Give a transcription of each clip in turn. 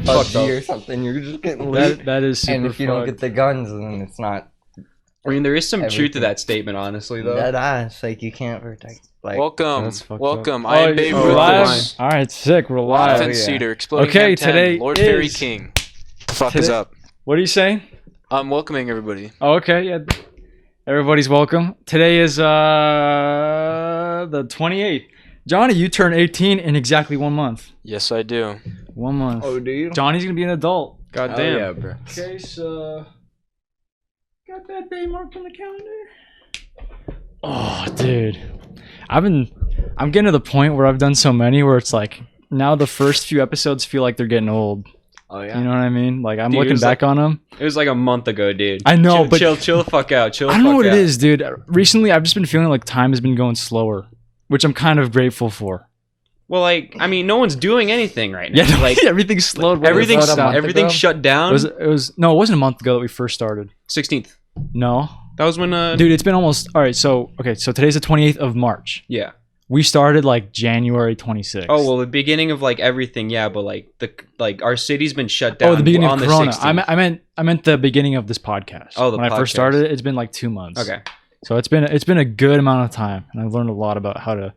PUBG or something. You're just getting loot. That is super and if you don't get the guns, then it's not. I mean, there is some truth to Everything. that statement, honestly, though. That ass, like you can't protect. Like, Welcome. That's fucked Welcome. up. I am Babe we're Ruth. live. All right, sick. We're live. Offense yeah. Cedar. Exploding Okay, Ham 10, today Lord Fairy is- King. The fuck Today- is up? What are you saying? I'm welcoming everybody. Oh, okay, yeah. Everybody's welcome. Today is the 28th. Johnny, you turn 18 in exactly 1 month. Yes, I do. 1 month. oh, do you? Johnny's gonna be an adult. God Oh, damn. yeah, bro. Okay, so got that day marked on the calendar. Oh, dude, I'm getting to the point where I've done so many where it's like now the first few episodes feel like they're getting old. Oh yeah. You know what I mean? Like I'm Dude, it looking was back on them. It was like a month ago, dude. I know, chill, but chill the fuck out. Chill the I don't know fuck what out. it is, dude. Recently, I've just been feeling like time has been going slower, which I'm kind of grateful for. Well, like, I mean, no one's doing anything right now. Yeah, like, everything's slowed. everything's, Was that a month everything's ago? shut down. It was no, it wasn't a month ago that we first started. 16th. No, That was when, dude, it's been almost all right. So so today's the 28th of March. yeah. We started like January 26th. Oh, well, the beginning of, like, everything, yeah, but, like, our city's been shut down the beginning on of the Corona. 16th. I meant the beginning of this podcast. Oh, the when I first podcast. started, it's been like 2 months. Okay. So it's been a good amount of time, and I've learned a lot about how to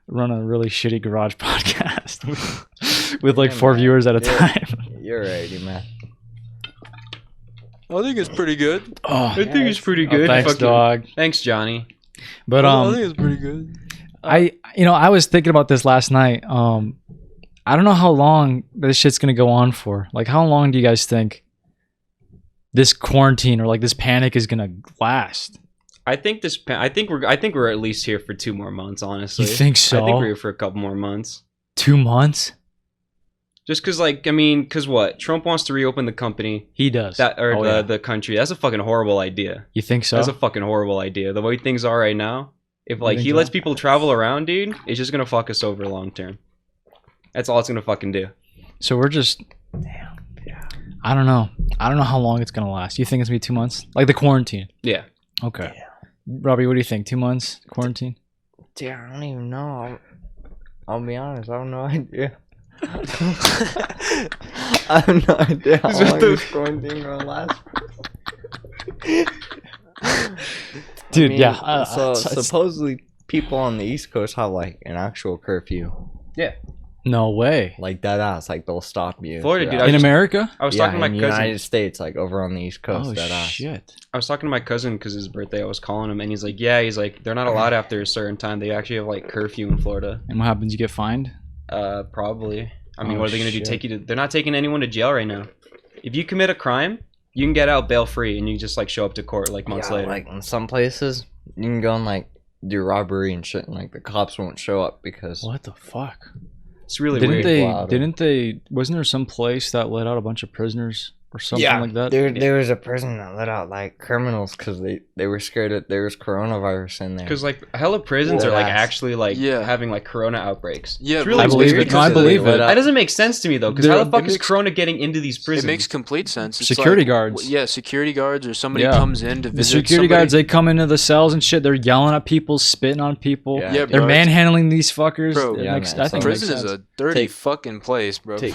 run a really shitty garage podcast with like Yeah, 4 man. viewers at a Yeah. time. You're righty, man. I think it's pretty good. Oh, I think it's pretty oh, good. thanks, Fuck you. dog. Thanks, Johnny. But it's pretty good. I was thinking about this last night. I don't know how long this shit's gonna go on for. Like, how long do you guys think this quarantine or like this panic is gonna last? I think we're at least here for 2 more months, honestly. You think so? I think we're here for a couple more months. 2 months? Just because, like, I mean, because what? Trump wants to reopen the company, He does. the country. That's a fucking horrible idea. You think so? That's a fucking horrible idea. The way things are right now, if, like, think he so? lets people travel around, dude, it's just gonna fuck us over long term. That's all it's gonna fucking do. So we're just. Damn. Yeah. I don't know. I don't know how long it's gonna last. You think it's gonna be 2 months? Like the quarantine? Yeah. Okay. Yeah. Robbie, what do you think? 2 months quarantine? Dude, I don't even know. I'll be honest. I have no idea. I have no idea how long this quarantine gonna last. Dude, I mean, yeah. so it's- supposedly people on the East Coast have like an actual curfew, no way. like that ass. Like they'll stop you. Florida, if dude, you're I In was- America? I was yeah, talking to in my the cousin. United States, like over on the East Coast. Oh that ass. shit. I was talking to my cousin because his birthday. I was calling him, and he's like, "Yeah, he's like, they're not allowed after a certain time. They actually have like curfew in Florida. And what happens? You get fined? Probably. I mean, Oh, what are they gonna do? shit. Take you to? They're not taking anyone to jail right now. If you commit a crime, you can get out bail free, and you just like show up to court like months Yeah, later. like in some places, you can go and like do robbery and shit, and like the cops won't show up because What the fuck? It's really Didn't weird. they wasn't there some place that let out a bunch of prisoners or something like that? There was a prison that let out like criminals because they were scared that there was coronavirus in there. Because like hella prisons Yeah. are like actually like Yeah. having like corona outbreaks. Yeah, It's really I believe weird it. No, I because believe they it. let out- that doesn't make sense to me though. Because There- how the fuck it is makes- corona getting into these prisons? It makes complete sense. It's Security like- guards. Yeah, security guards or somebody Yeah. comes in to The visit. security guards, they come into the cells and shit. They're yelling at people, spitting on people. Yeah, Yeah, They're bro, manhandling these fuckers. Bro, It yeah, makes- man, I think so- it makes Prison is sense. a dirty Take- fucking place, bro. take-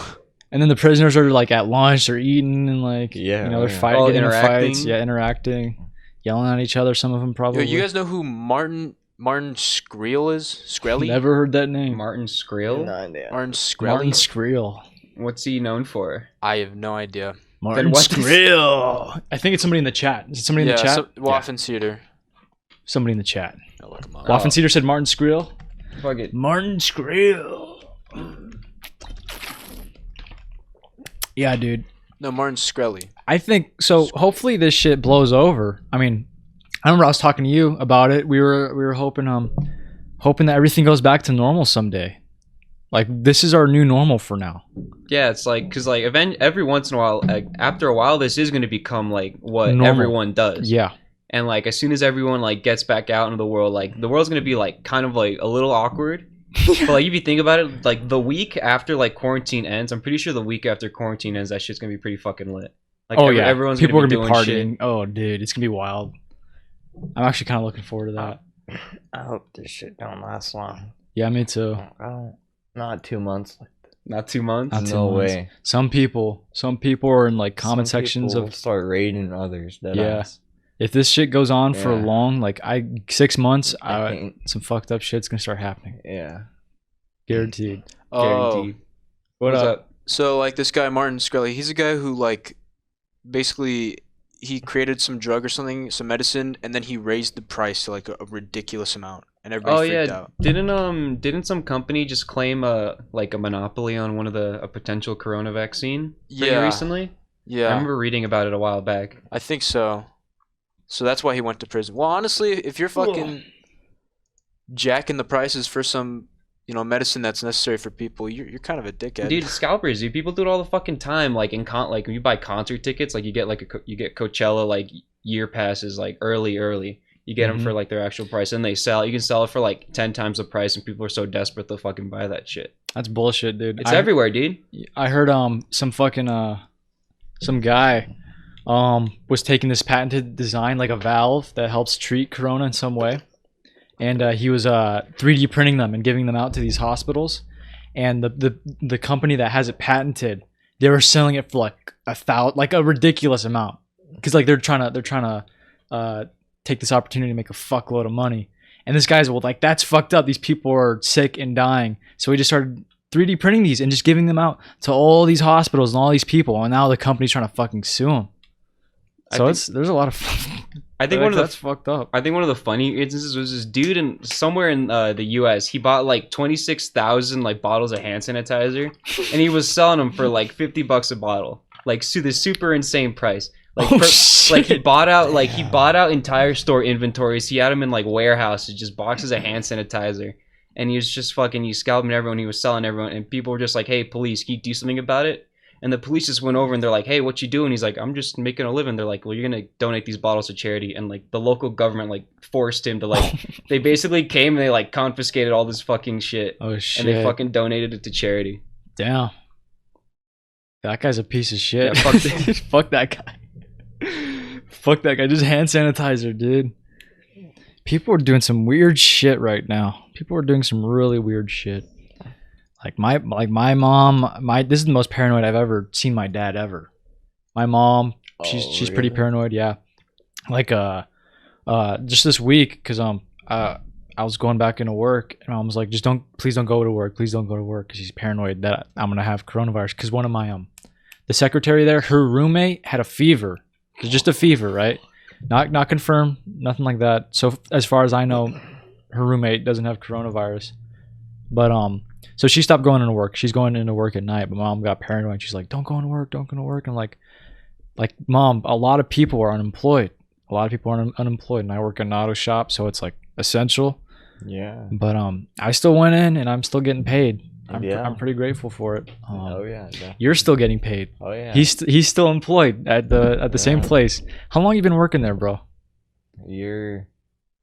And then the prisoners are like at lunch, they're eating and like, Yeah, they're yeah. fighting, Oh, getting in interacting. fights, interacting, yelling at each other. Some of them Yo, probably. you guys know who Martin Skrill is? Skrelly? Never heard that name. Martin Skrill. No idea. Martin Skrelly? Martin Skrill. What's he known for? I have no idea. Martin what is- Skrill. I think it's somebody in the chat. Is it somebody in the chat? Waffen Cedar. Somebody in the chat. I'll look him up. Oh. Waffen Cedar said Martin Skrill. Fuck it. Martin Skrill. Yeah, dude. No, Martin Skrelly. I think so. Hopefully this shit blows over. I mean, I remember I was talking to you about it. We were hoping that everything goes back to normal someday. Like this is our new normal for now. Yeah, it's like because like every once in a while, like, after a while, this is going to become like what Normal. everyone does. Yeah. And like as soon as everyone like gets back out into the world, like the world's going to be like kind of like a little awkward. But like if you think about it, like the week after like quarantine ends, I'm pretty sure the week after quarantine ends, that shit's gonna be pretty fucking lit. Like Yeah. everyone's People are gonna gonna be be doing partying. Oh, dude, it's gonna be wild. I'm actually kind of looking forward to that. I hope this shit don't last long. Yeah, me too. Not 2 months. Not 2 months. Not 2 No months. way. Some people are in like comment Some sections people of start raiding others. Yeah. If this shit goes on for Yeah. long, like 6 months, I think. some fucked up shit's gonna start happening. Yeah. Guaranteed. Oh, Guaranteed. What's up? so like this guy Martin Shkreli, he's a guy who like basically he created some drug or something, some medicine, and then he raised the price to like a ridiculous amount, and everybody freaked out. Didn't some company just claim a monopoly on one of a potential corona vaccine pretty recently? I Yeah, remember reading about it a while back. I think so. So that's why he went to prison. Well, honestly, if you're fucking jacking the prices for some, medicine that's necessary for people, you're kind of a dickhead. Dude, scalpers, dude. People do it all the fucking time. Like like when you buy concert tickets, like you get you get Coachella like year passes like early. You get them for like their actual price, and they sell. You can sell it for like 10 times the price, and people are so desperate they'll fucking buy that shit. That's bullshit, dude. It's everywhere, dude. I heard some fucking some guy was taking this patented design, like a valve that helps treat corona in some way, and he was 3D printing them and giving them out to these hospitals, and the company that has it patented, they were selling it for like a ridiculous amount, because like they're trying to take this opportunity to make a fuckload of money. And this guy's, well, like, that's fucked up. These people are sick and dying. So we just started 3D printing these and just giving them out to all these hospitals and all these people. And now the company's trying to fucking sue them. So there's a lot of. I think that's fucked up. I think one of the funny instances was this dude somewhere in the U.S. He bought like 26,000 like bottles of hand sanitizer, and he was selling them for like $50 a bottle, like this super insane price. Like, like he bought out entire store inventories. He had them in like warehouses, just boxes of hand sanitizer, and he was just fucking scalping everyone. He was selling everyone, and people were just like, "Hey, police, can you do something about it?" And the police just went over and they're like, "Hey, what you doing?" He's like, "I'm just making a living." They're like, "Well, you're gonna donate these bottles to charity," and like the local government like forced him to like. They basically came and they like confiscated all this fucking shit. Oh shit! And they fucking donated it to charity. Damn. That guy's a piece of shit. Yeah, fuck that guy. Fuck that guy. Just hand sanitizer, dude. People are doing some weird shit right now. People are doing some really weird shit. Like my mom, this is the most paranoid I've ever seen my dad ever. My mom, she's pretty paranoid, yeah. Like just this week, cuz I was going back into work, and Mom was like, please don't go to work. Please don't go to work, cuz she's paranoid that I'm going to have coronavirus, cuz one of my the secretary there, her roommate had a fever. It's just a fever, right? Not confirmed, nothing like that. So as far as I know, her roommate doesn't have coronavirus. But so she stopped going into work. She's going into work at night, but Mom got paranoid. She's like, "Don't go into work, don't go into work." And like Mom, a lot of people are unemployed. A lot of people are unemployed, and I work in an auto shop, so it's like essential. Yeah. But I still went in, and I'm still getting paid. I'm pretty grateful for it. Oh yeah, definitely. You're still getting paid. Oh yeah. He's still employed at the same place. How long you been working there, bro? Year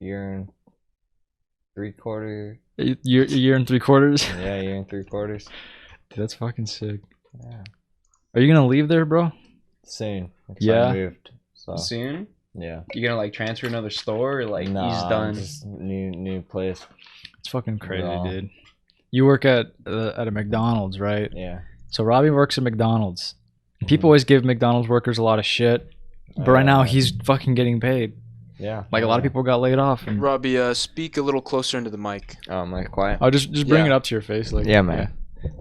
and 3/4. Year and 3/4. Yeah, year and 3/4. Dude, that's fucking sick. Yeah. Are you gonna leave there, bro? Soon. Yeah. I moved. So Soon? yeah. You gonna like transfer to another store, or like he's done? Just new place. It's fucking crazy, No. dude. You work at a McDonald's, right? Yeah. So Robbie works at McDonald's. People always give McDonald's workers a lot of shit, but right now he's fucking getting paid. Yeah. Like a lot of people got laid off. And Robbie, speak a little closer into the mic. Oh, am I quiet? I'll just bring it up to your face, like Yeah, man.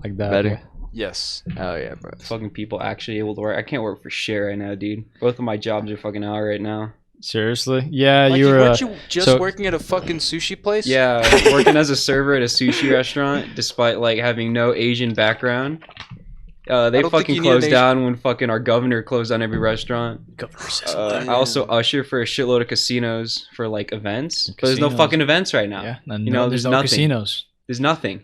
like that. Better. Yes. Oh yeah, bro. Fucking people actually able to work. I can't work for shit right now, dude. Both of my jobs are fucking out right now. Seriously? Yeah, Mikey, you were. weren't you just working at a fucking sushi place? Yeah, working as a server at a sushi restaurant, despite like having no Asian background. They fucking closed down when fucking our governor closed down every restaurant. I also usher for a shitload of casinos for like events, but there's no fucking events right now. Yeah, there's no nothing. casinos. There's nothing,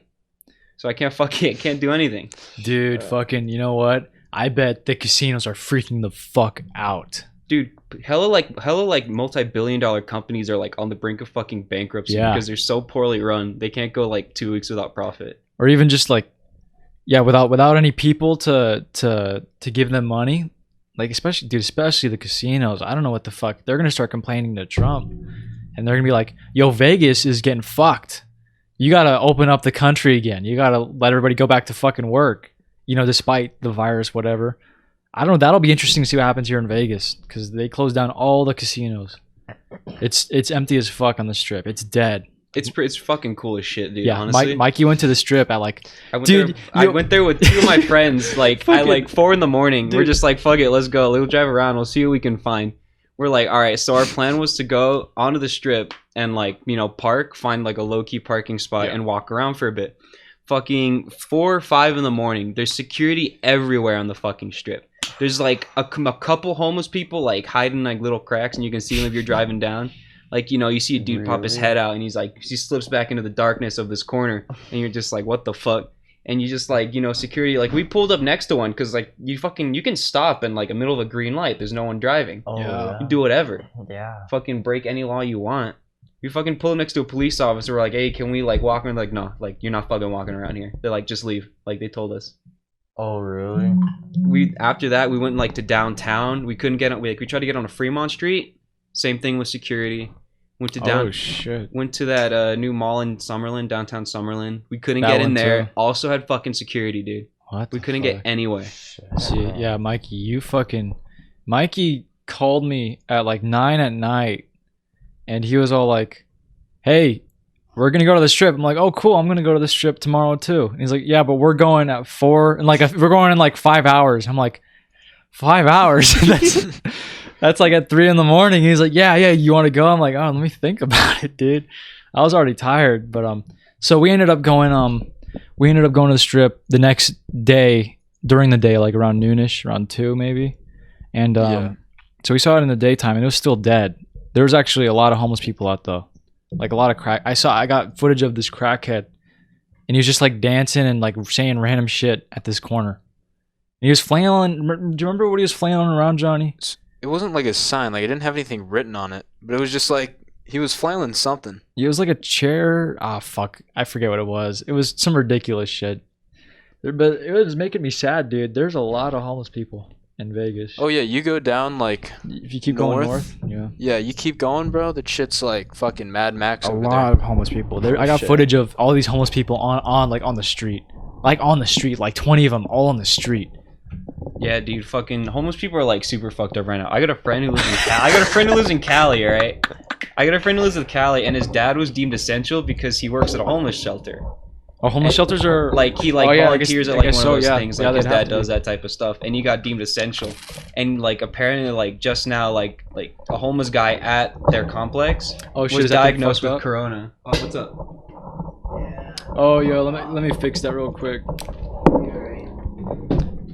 so I can't do anything. Dude, fucking, you know what? I bet the casinos are freaking the fuck out. Dude, hella like multi-billion-dollar companies are like on the brink of fucking bankruptcy because they're so poorly run. They can't go like 2 weeks without profit. Or even just like, yeah, without any people to give them money. Like especially the casinos. I don't know what the fuck. They're gonna start complaining to Trump, and they're gonna be like, "Yo, Vegas is getting fucked. you gotta open up the country again. You gotta let everybody go back to fucking work. You know, despite the virus, whatever. I don't know. That'll be interesting to see what happens here in Vegas because they closed down all the casinos. It's empty as fuck on the strip. It's dead. It's fucking cool as shit, dude. Yeah, honestly, Mikey went to the strip at like. I went there with 2 of my friends. Like at like 4 in the morning. Dude. We're just like, fuck it, let's go. We'll drive around. We'll see what we can find. We're like, all right. So our plan was to go onto the strip and like park, find like a low key parking spot and walk around for a bit. Fucking 4 or 5 in the morning. There's security everywhere on the fucking strip. There's like a couple homeless people like hiding like little cracks, and you can see them if you're driving down. Like you see a dude pop his head out, and he slips back into the darkness of this corner, and you're just like, what the fuck? And you just like security. Like we pulled up next to one because like you can stop in like the middle of a green light. There's no one driving. Oh, yeah. You do whatever. Yeah. Fucking break any law you want. You fucking pull next to a police officer. We're like, hey, can we like walk around? Like, no, like you're not fucking walking around here. They're like, just leave. Like they told us. Oh really? After that we went like to downtown. We couldn't get on. We tried to get on a Fremont Street. Same thing with security. Went to Oh shit. Went to that new mall in Summerlin, downtown Summerlin. We couldn't That get in one there. too. Also had fucking security, dude. What? We couldn't get anywhere. See, yeah, Mikey, Mikey called me at like 9 at night, and he was all like, "Hey, we're gonna go to the strip." I'm like, "Oh, cool. I'm gonna go to the strip tomorrow too." And he's like, "Yeah, but we're going at 4, and like we're going in like 5 hours." I'm like, 5 hours? That's like at 3 in the morning. He's like, yeah, you want to go? I'm like, oh, let me think about it, dude. I was already tired, but so we ended up going to the strip the next day during the day, like around noonish, around 2 maybe, and so we saw it in the daytime, and it was still dead. There was actually a lot of homeless people out though, like a lot of crack. I got footage of this crackhead, and he was just like dancing and like saying random shit at this corner. And he was flailing. Do you remember what he was flailing around, Johnny? It wasn't like a sign. Like it didn't have anything written on it, but it was just like he was flailing something. It was like a chair. Ah, fuck. I forget what it was. It was some ridiculous shit. But it was making me sad, dude. There's a lot of homeless people in Vegas. Oh yeah, you go down like if you keep going north, yeah, you keep going, bro. The shit's like fucking Mad Max. A lot of homeless people. There, I got footage of all these homeless people on the street, like 20 of them all on the street. Yeah, dude, fucking homeless people are like super fucked up right now. I got a friend who lives in Cali. I got a friend who lives in Cali, all right? I got a friend who lives in Cali, and his dad was deemed essential because he works at a homeless shelter. Oh, homeless shelters are like he volunteers at like one of those things. Like his dad does be. that type of stuff, and he got deemed essential. And like apparently, like just now, like a homeless guy at their complex was diagnosed with corona. Oh, what's up? Oh, yo, let me fix that real quick.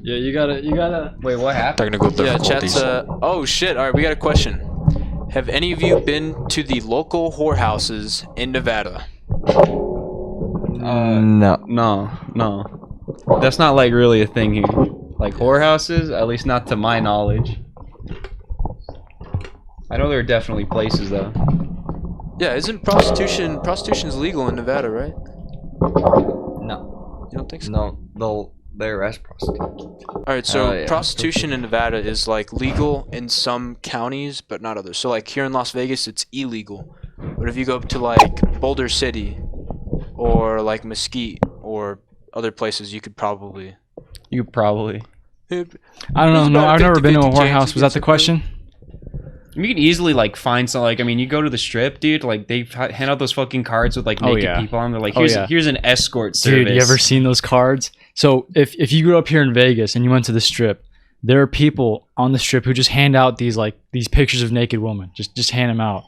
Yeah, you gotta. Wait, what happened? Technical difficulties. Yeah, chat's. Oh shit! All right, we got a question. Have any of you been to the local whorehouses in Nevada? No. That's not like really a thing here. Like whorehouses, at least not to my knowledge. I know there are definitely places though. Yeah, isn't prostitution's legal in Nevada, right? No. You don't think so? No, they arrest prostitutes. Alright, so prostitution in Nevada is like legal in some counties, but not others. So like here in Las Vegas, it's illegal. But if you go up to like Boulder City or like Mesquite or other places, you could probably. I don't know. No, I've never been to a whorehouse. Was that the question? You can easily like find some like you go to the strip, dude. Like they hand out those fucking cards with like naked people on. They're like, here's an escort service. Dude, you ever seen those cards? So if you grew up here in Vegas and you went to the strip, there are people on the strip who just hand out these pictures of naked women. Just hand them out.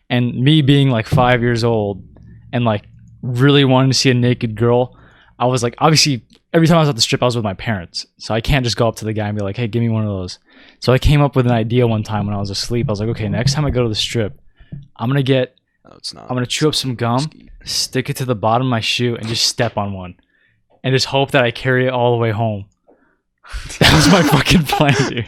And me being like 5 years old and like really wanting to see a naked girl, I was like, obviously every time I was at the strip, I was with my parents. So I can't just go up to the guy and be like, hey, give me one of those. So I came up with an idea one time when I was asleep. I was like, okay, next time I go to the strip, I'm going to chew up some gum, stick it to the bottom of my shoe, and just step on one. And just hope that I carry it all the way home. That was my fucking plan, dude.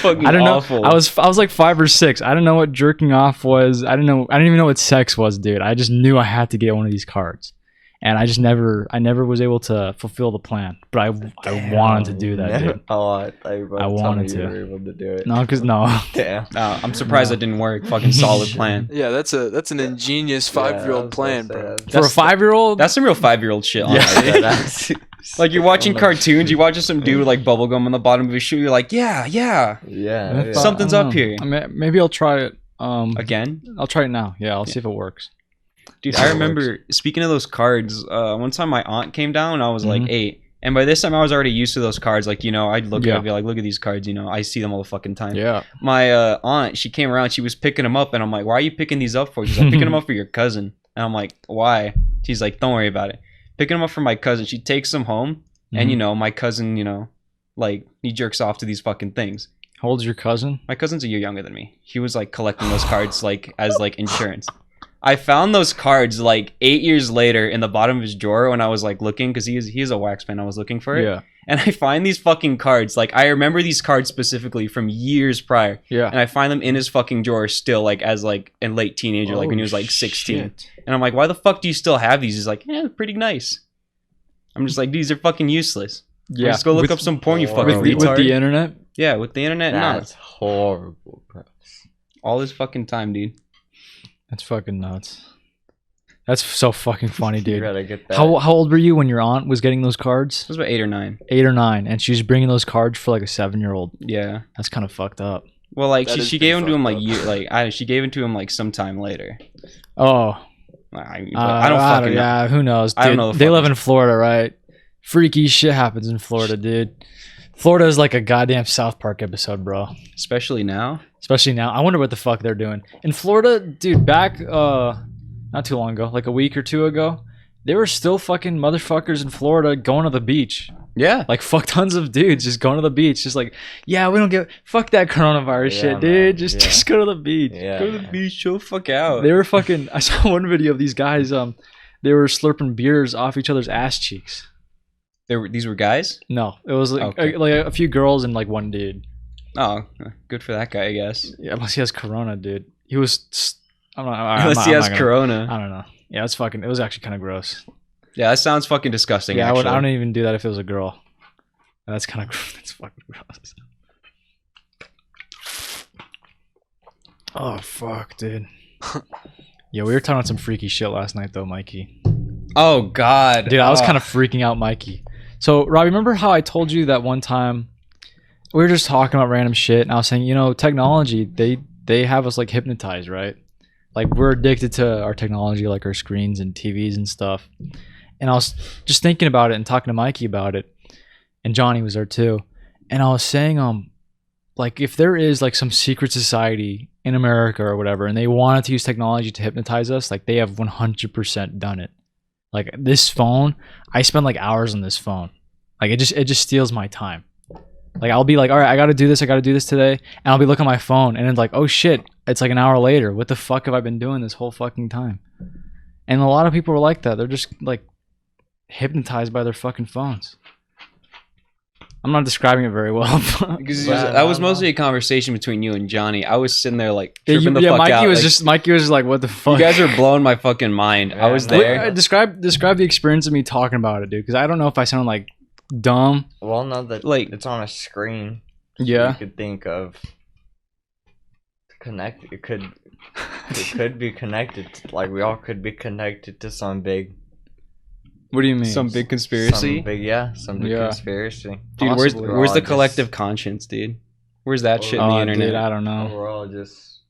Fucking I don't awful. know. I was like 5 or 6. I don't know what jerking off was. I didn't even know what sex was, dude. I just knew I had to get one of these cards. and I never was able to fulfill the plan. But I wanted to do that, dude. Oh, I thought you were I wanted you to. were able to do it. No, cause no. Damn. I'm surprised that didn't work. Fucking solid plan. Yeah, that's an ingenious 5-year-old plan, bro. For a 5-year-old, That's some real 5-year-old shit. Honestly. Yeah, that's Like you're watching cartoons, you're watching some dude with like bubblegum on the bottom of his shoe. You're like, yeah. yeah. Something's I don't up know. here. I mean, maybe I'll try it. Again, I'll try it now. Yeah, I'll see if it works. dude. I remember speaking of those cards. One time my aunt came down when I was like 8, and by this time I was already used to those cards. Like I'd look at it and be like, look at these cards. I see them all the fucking time. Yeah. My aunt, she came around. She was picking them up, and I'm like, why are you picking these up for? She's like, picking them up for your cousin. And I'm like, why? She's like, don't worry about it. Picking them up for my cousin. She takes them home. And my cousin, like he jerks off to these fucking things. How old's your cousin? My cousin's a year younger than me. He was like collecting those cards like as like insurance. I found those cards like 8 years later in the bottom of his drawer when I was like looking because he's a wax man. I was looking for it. Yeah. And I find these fucking cards. Like I remember these cards specifically from years prior. Yeah. And I find them in his fucking drawer still like as like a late teenager, like when he was like 16. Shit. And I'm like, why the fuck do you still have these? He's like, yeah, pretty nice. I'm just like, these are fucking useless. Yeah. Just go look up some porn, you fucking with retard. the internet. Yeah, with the internet, That's horrible, bro. all this fucking time, dude. That's fucking nuts. That's so fucking funny, You dude. gotta get that. How old were you when your aunt was getting those cards? It was about 8 or 9. 8 or 9, and she was bringing those cards for like a 7-year-old. Yeah. That's kind of fucked up. Well, like That is she pretty gave them to him fucked up. she gave them to him like sometime later. Oh, I don't fucking know. Yeah, who knows? Dude, I don't know the they live fucking- in Florida, right? Freaky shit happens in Florida, dude. Florida is like a goddamn South Park episode, bro. Especially now. Especially now. I wonder what the fuck they're doing in Florida, dude. Back not too long ago, like a week or 2 ago, there were still fucking motherfuckers in Florida going to the beach. Yeah. Like fuck tons of dudes just going to the beach, just like, yeah, we don't give fuck that coronavirus Yeah, shit, dude. man. Just Yeah. just go to the beach. Yeah. Go to the beach, chill the fuck out. They were fucking. I saw one video of these guys. They were slurping beers off each other's ass cheeks. These were guys? No, it was like Okay. like a few girls and like one dude. Oh, good for that guy, I guess. Yeah, unless he has corona, dude. He was. Unless he has corona. I don't know. Yeah, it's fucking. It was actually kind of gross. Yeah, that sounds fucking disgusting. Yeah, actually. I don't even do that if it was a girl. That's kind of gross. That's fucking gross. Oh fuck, dude. Yeah, we were talking about some freaky shit last night, though, Mikey. Oh god, Dude, I was kind of freaking out, Mikey. So, Rob, remember how I told you that one time we were just talking about random shit, and I was saying, technology, they have us like hypnotized, right? Like we're addicted to our technology, like our screens and TVs and stuff. And I was just thinking about it and talking to Mikey about it, and Johnny was there too. And I was saying, like if there is like some secret society in America or whatever, and they wanted to use technology to hypnotize us, like they have 100% done it. Like this phone, I spend like hours on this phone. Like it just steals my time. Like I'll be like, all right, I gotta do this today, and I'll be looking at my phone, and it's like, oh shit, it's like an hour later. What the fuck have I been doing this whole fucking time? And a lot of people are like that. They're just like hypnotized by their fucking phones. I'm not describing it very well. because Yeah, that was no. mostly a conversation between you and Johnny. I was sitting there like tripping the fuck Mikey out. was like, Mikey was just like, what the fuck? you guys are blowing my fucking mind. I Yeah, was no. there. Describe the experience of me talking about it, dude. Because I don't know if I sound like dumb. Well, no, that Like- it's on a screen. Yeah. You could think of connect. It could be connected. Like we all could be connected to some big. What do you mean? Some big conspiracy. Some big Yeah. conspiracy. Dude, Possibly. where's the Just- collective conscience, dude? Where's that shit in the Oh, internet? dude, I don't know. We're all just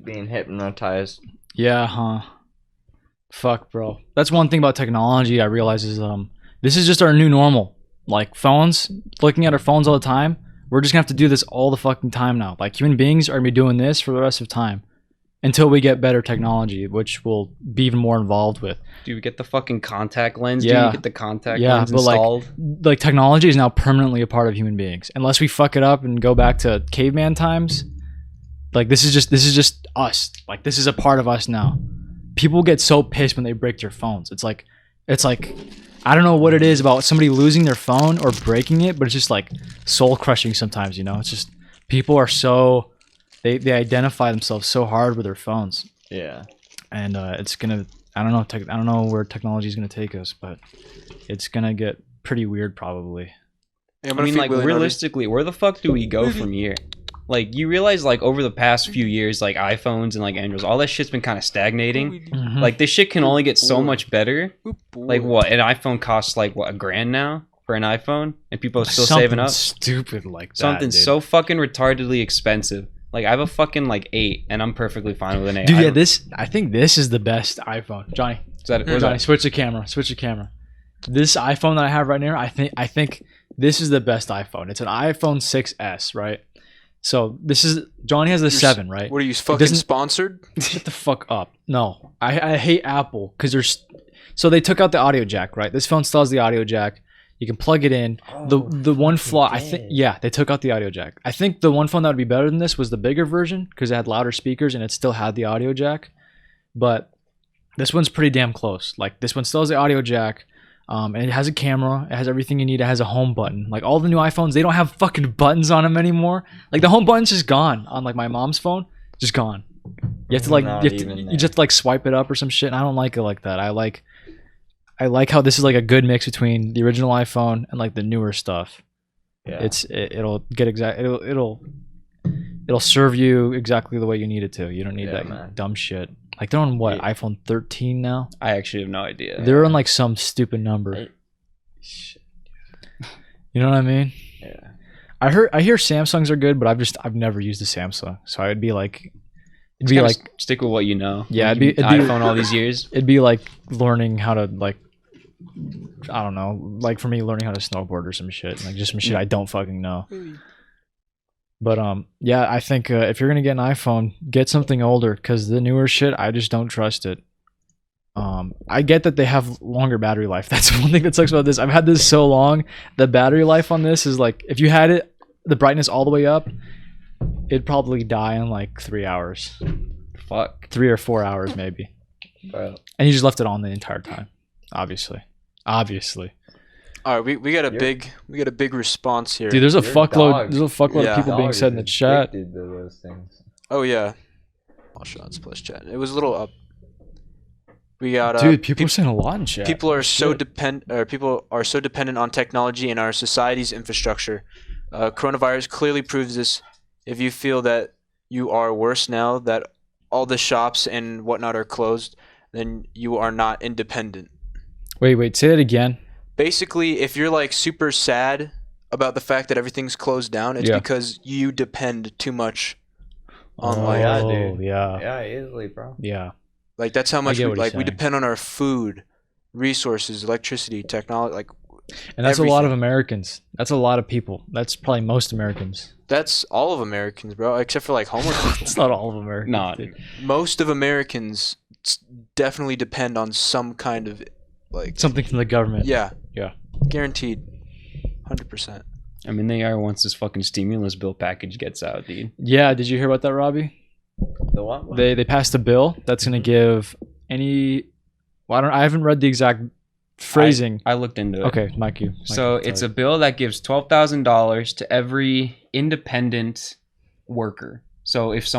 being hypnotized. Yeah, huh? Fuck, bro. That's one thing about technology I realize is this is just our new normal. Like phones, looking at our phones all the time. We're just gonna have to do this all the fucking time now. Like human beings are gonna be doing this for the rest of time until we get better technology, which we'll be even more involved with. Dude, get the fucking contact lens. Yeah. Dude, you get the contact Yeah, lens but, like, installed. Like technology is now permanently a part of human beings. Unless we fuck it up and go back to caveman times. Like this is just us. Like this is a part of us now. People get so pissed when they break their phones. It's like I don't know what it is about somebody losing their phone or breaking it, but it's just like soul crushing sometimes, It's just people are so they identify themselves so hard with their phones. Yeah. And it's gonna I don't know. I don't know where technology is gonna take us, but it's gonna get pretty weird probably. Yeah, I mean, like, realistically, where the fuck do we go from here? Like, you realize, like, over the past few years, like, iPhones and, like, Androids, all that shit's been kind of stagnating. Mhm. Like, this shit can only get so much better. Like, what? An iPhone costs, like, what, $1,000 now for an iPhone? And people are still saving up? Stupid like that. Something so fucking retardedly expensive. Like, I have a fucking, like, 8, and I'm perfectly fine with an 8. Dude, yeah, I think this is the best iPhone. Johnny, Johnny, switch the camera. This iPhone that I have right now, I think this is the best iPhone. It's an iPhone 6S, right? So this is Johnny has the 7, right? What are you fucking sponsored? Shut the fuck up. No, I hate Apple because so they took out the audio jack, right? This phone still has the audio jack. You can plug it in. The one flaw, I think, yeah, they took out the audio jack. I think the one phone that would be better than this was the bigger version because it had louder speakers and it still had the audio jack. But this one's pretty damn close. Like this one still has the audio jack. And it has a camera. It has everything you need. It has a home button. Like all the new iPhones, they don't have fucking buttons on them anymore. Like the home button's just gone on like my mom's phone. Just gone. You have to like you just like swipe it up or some shit. And I don't like it like that. I like how this is like a good mix between the original iPhone and like the newer stuff. Yeah. It'll get it'll serve you exactly the way you need it to. You don't need that dumb shit. Like they're on what, iPhone 13 now? I actually have no idea. They're on like some stupid number. You know what I mean? Yeah. I hear Samsungs are good, but I've never used a Samsung, so I'd be like, stick with what you know. Yeah, it'd be iPhone all these years. It'd be like learning how to like, I don't know, like for me learning how to snowboard or some shit, like just some shit I don't fucking know. But yeah, I think if you're gonna get an iPhone, get something older because the newer shit, I just don't trust it. I get that they have longer battery life. That's one thing that sucks about this. I've had this so long. The battery life on this is like, if you had it, the brightness all the way up, it'd probably die in like 3 hours. Fuck. 3 or 4 hours maybe. Bro. And you just left it on the entire time. Obviously. All right, we got a big response here. Dude, there's a fuckload of people being said in the chat. Those things. Oh yeah. All shots plus chat. It was a little up. We got dude. People are saying a lot in chat. People are so dependent on technology and our society's infrastructure. Coronavirus clearly proves this. If you feel that you are worse now that all the shops and whatnot are closed, then you are not independent. Wait. Say that again. Basically, if you're like super sad about the fact that everything's closed down, it's because you depend too much on Yeah, easily, bro. Yeah. Like that's how much we depend on our food, resources, electricity, technology, like. And that's everything. A lot of Americans. That's a lot of people. That's probably most Americans. That's all of Americans, bro, except for like homeless people. It's not all of Americans. No, most of Americans definitely depend on some kind of like something from the government. Yeah. Guaranteed. 100%. I mean, they are once this fucking stimulus bill package gets out, dude. Yeah, did you hear about that, Robbie? The what? They passed a bill that's going to give any. Well, I haven't read the exact phrasing. I looked into it. Okay, Mikey. So it's a bill that gives $12,000 to every independent worker. So if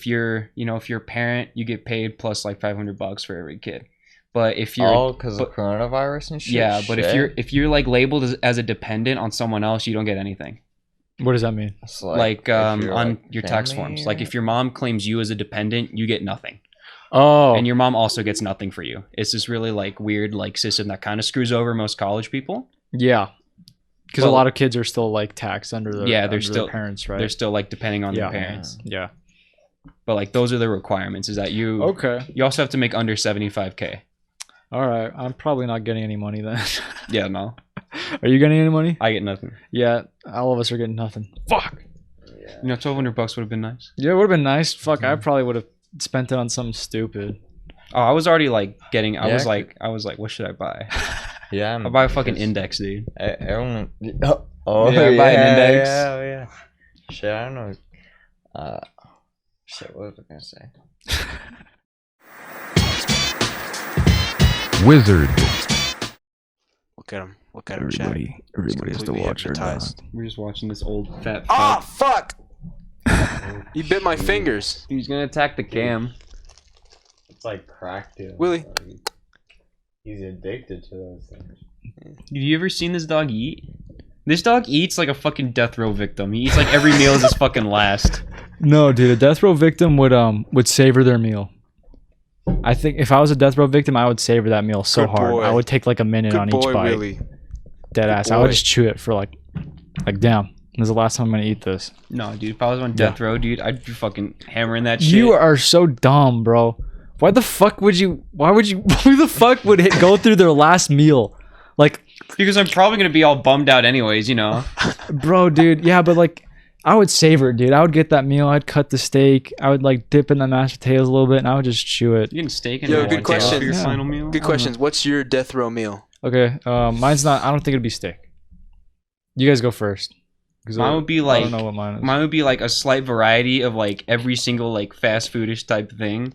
you're a parent, you get paid plus like $500 for every kid. But if you're because of coronavirus and shit. Yeah, but if you're like labeled as a dependent on someone else, you don't get anything. What does that mean? Like on your tax forms. Like if your mom claims you as a dependent, you get nothing. Oh. And your mom also gets nothing for you. It's this really like weird like system that kind of screws over most college people. Yeah. Because a lot of kids are still like taxed under their still parents, right? They're still like depending on their parents. Yeah. But like those are the requirements. Is that you? Okay. You also have to make under 75K. All right, I'm probably not getting any money then. Yeah, no. Are you getting any money? I get nothing. Yeah, all of us are getting nothing. Fuck. Yeah. You know, $1,200 would have been nice. Yeah, it would have been nice. Fuck, I probably would have spent it on something stupid. Oh, I was already like getting. I was like, what should I buy? Yeah, I'll buy a fucking index, dude. Everyone. Buy an index. Yeah. Shit, I don't know. Shit, what was I gonna say? Wizard. Look at him, chat. Everybody has to watch her. We're just watching this old fat. Ah, fuck! You bit my fingers. He's gonna attack the cam. It's like crack to him. Willie. He's addicted to those things. Have you ever seen this dog eat? This dog eats like a fucking death row victim. He eats like every meal is his fucking last. No, dude, a death row victim would savor their meal. I think if I was a death row victim, I would savor that meal so Good hard. boy. I would take like a minute Good on boy, each bite. Willie. Dead ass. I boy. would just chew it for like damn. This is the last time I'm gonna eat this. No, dude, if I was on death row, dude, I'd be fucking hammering that shit. You are so dumb, bro. Why the fuck would you? Who the fuck would go through their last meal? Like, Because I'm probably gonna be all bummed out anyways, you know. bro, dude. Yeah, but like, I would savor it, dude. I would get that meal. I'd cut the steak. I would like dip in the mashed potatoes a little bit, and I would just chew it. You getting steak and Yo, one good tail question. for your Yeah. final meal? Good questions. What's your death row meal? Okay, mine's not. I don't think it'd be steak. You guys go first. 'Cause Mine would be I like don't know what mine is. mine would be like a slight variety of like every single like fast foodish type thing.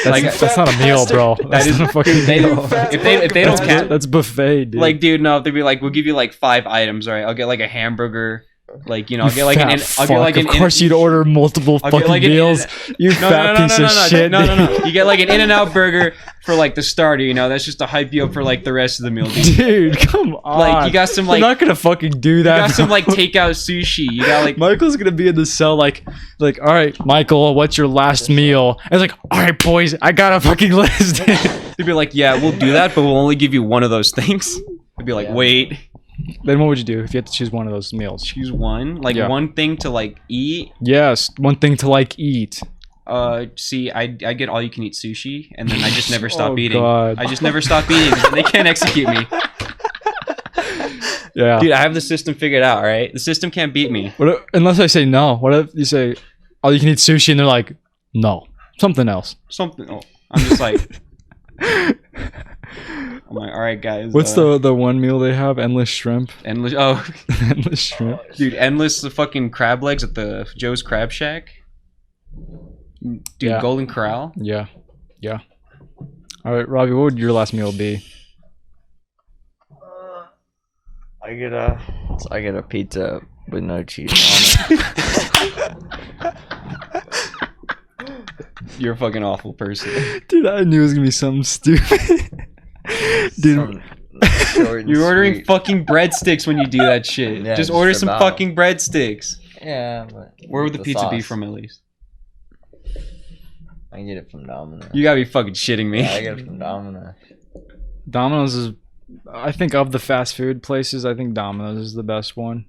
That's not a meal, bro. That is- isn't a fucking They- meal. if they don't count, That's buffet, dude. like, dude, no, they'd be like, we'll give you like 5 items, all right? I'll get like a hamburger, like, you know, I'll get like Fat I'll get like fuck. an Of course, you'd order multiple I'll get, fucking like, an meals. You fat piece of shit. No. You get like an In-N-Out burger for like the starter, you know. That's just to hype you up for like the rest of the meal. Dude. Dude, come on. Like you got some You're like not gonna fucking do you that. got some bro. like takeout sushi. You got like Michael's gonna be in the cell like, all right, Michael, what's your last meal? And it's like, all right, boys, I got a fucking list. they'd be like, yeah, we'll do that, but we'll only give you one of those things. I'd be like, Yeah. wait, Then what would you do if you had to choose one of those meals? choose one, like Yeah. one thing to like eat. Yes, one thing to like eat. See, I get all you can eat sushi, and then I just never stop Oh, eating. God. I just never stop eating. And they can't execute me, Yeah. dude. I have the system figured out. All right, the system can't beat me. What if, unless I say no. What if you say, oh, you can eat sushi, and they're like, no, something else. Something. Oh, I'm just like, I'm like, all right, guys. What's the one meal they have? Endless shrimp. endless? Oh, Endless shrimp. dude, endless the fucking crab legs at the Joe's Crab Shack. Dude, Yeah. Golden Corral. Yeah. Yeah. All right, Robbie, what would your last meal be? I get a pizza with no cheese on it. You're a fucking awful person. Dude, I knew it was gonna be something stupid. Dude, Some short and You're ordering sweet. fucking breadsticks when you do that shit. Yeah, just just order for some battle. fucking breadsticks. Yeah, but Where would the with pizza be sauce. from at least? I get it from Domino's. You gotta be fucking shitting me. Yeah, I get it from Domino's. Domino's is, I think of the fast food places, I think Domino's is the best one.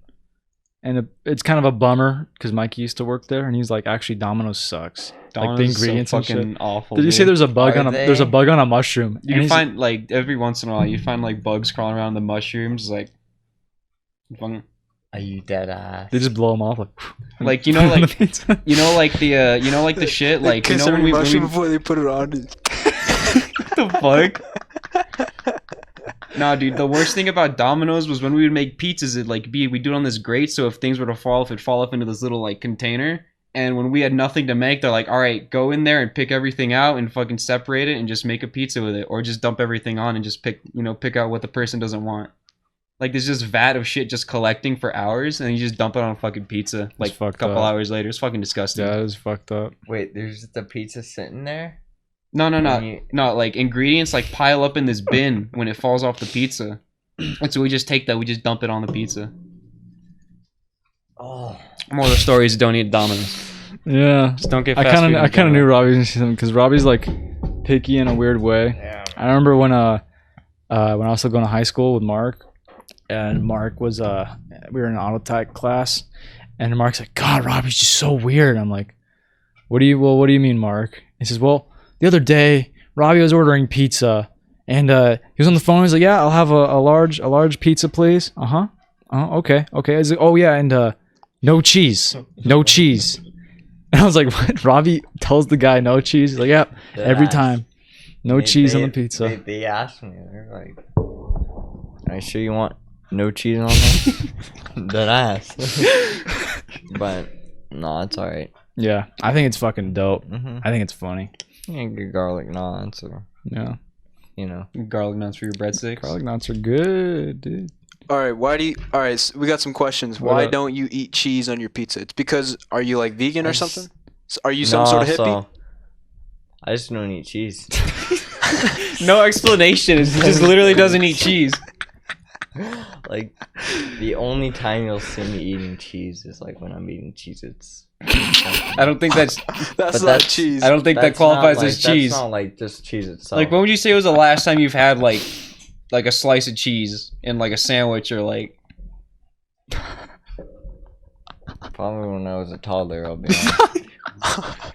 And it's kind of a bummer because Mikey used to work there, and he's like, actually, Domino's sucks. Like the Domino's is so ingredients and fucking shit. awful. Did you say dude. there's a bug Are there's a they? bug on a mushroom? You And can he's- find like every once in a while you find like bugs crawling around the mushrooms, like Are you dead ass? they just blow them off like you know on the like pizza. you know like the shit like you know when we before they put it on. what the fuck? Nah, dude, the worst thing about Domino's was when we would make pizzas, we'd do it on this grate, so if things were to fall off, it'd fall off into this little like container. And when we had nothing to make, they're like, all right, go in there and pick everything out and fucking separate it and just make a pizza with it. Or just dump everything on and just pick out what the person doesn't want. Like, there's this vat of shit just collecting for hours, and you just dump it on a fucking pizza, like a fucked couple up. hours later. It's fucking disgusting. Yeah, it is fucked up. Wait, there's just a pizza sitting there? No, When you- no, like, ingredients, like, pile up in this bin when it falls off the pizza. And so we just take that, we just dump it on the pizza. Oh. More of the stories, don't eat Domino's. Yeah. Just don't get I fast food kind in of general. knew Robbie was gonna say something because Robbie's like picky in a weird way. Yeah. I remember when I was still going to high school with Mark, and Mark was we were in an auto tech class, and Mark's like, God, Robbie's just so weird. I'm like, what do you mean, Mark? He says, well, the other day Robbie was ordering pizza, and he was on the phone. He's like, yeah, I'll have a large pizza, please. Okay. He's like, oh yeah, and no cheese. And I was like, what? Robbie tells the guy no cheese. He's like, yeah, Dead every ass. time. No They- cheese on they- the pizza. They asked me, they're like, are you sure you want no cheese on there? Dead ass. But, no, it's alright. Yeah, I think it's fucking dope. Mm-hmm. I think it's funny. Yeah, good garlic knots or, Yeah, you know. Garlic nuts for your breadsticks. garlic knots are good, dude. All right, so we got some questions. What Why up? don't you eat cheese on your pizza? It's because, are you like vegan or I just- something? Are you some sort of hippie? I just don't eat cheese. No explanation. He just literally doesn't eat cheese. Like, the only time you'll see me eating cheese is like when I'm eating Cheez-Its. I don't think that's. That's But not cheese. I don't think that That's not qualifies like- as cheese. That's not like just cheese itself. Like, when would you say was the last time you've had like a slice of cheese in like a sandwich or like? Probably when I was a toddler, I'll be honest.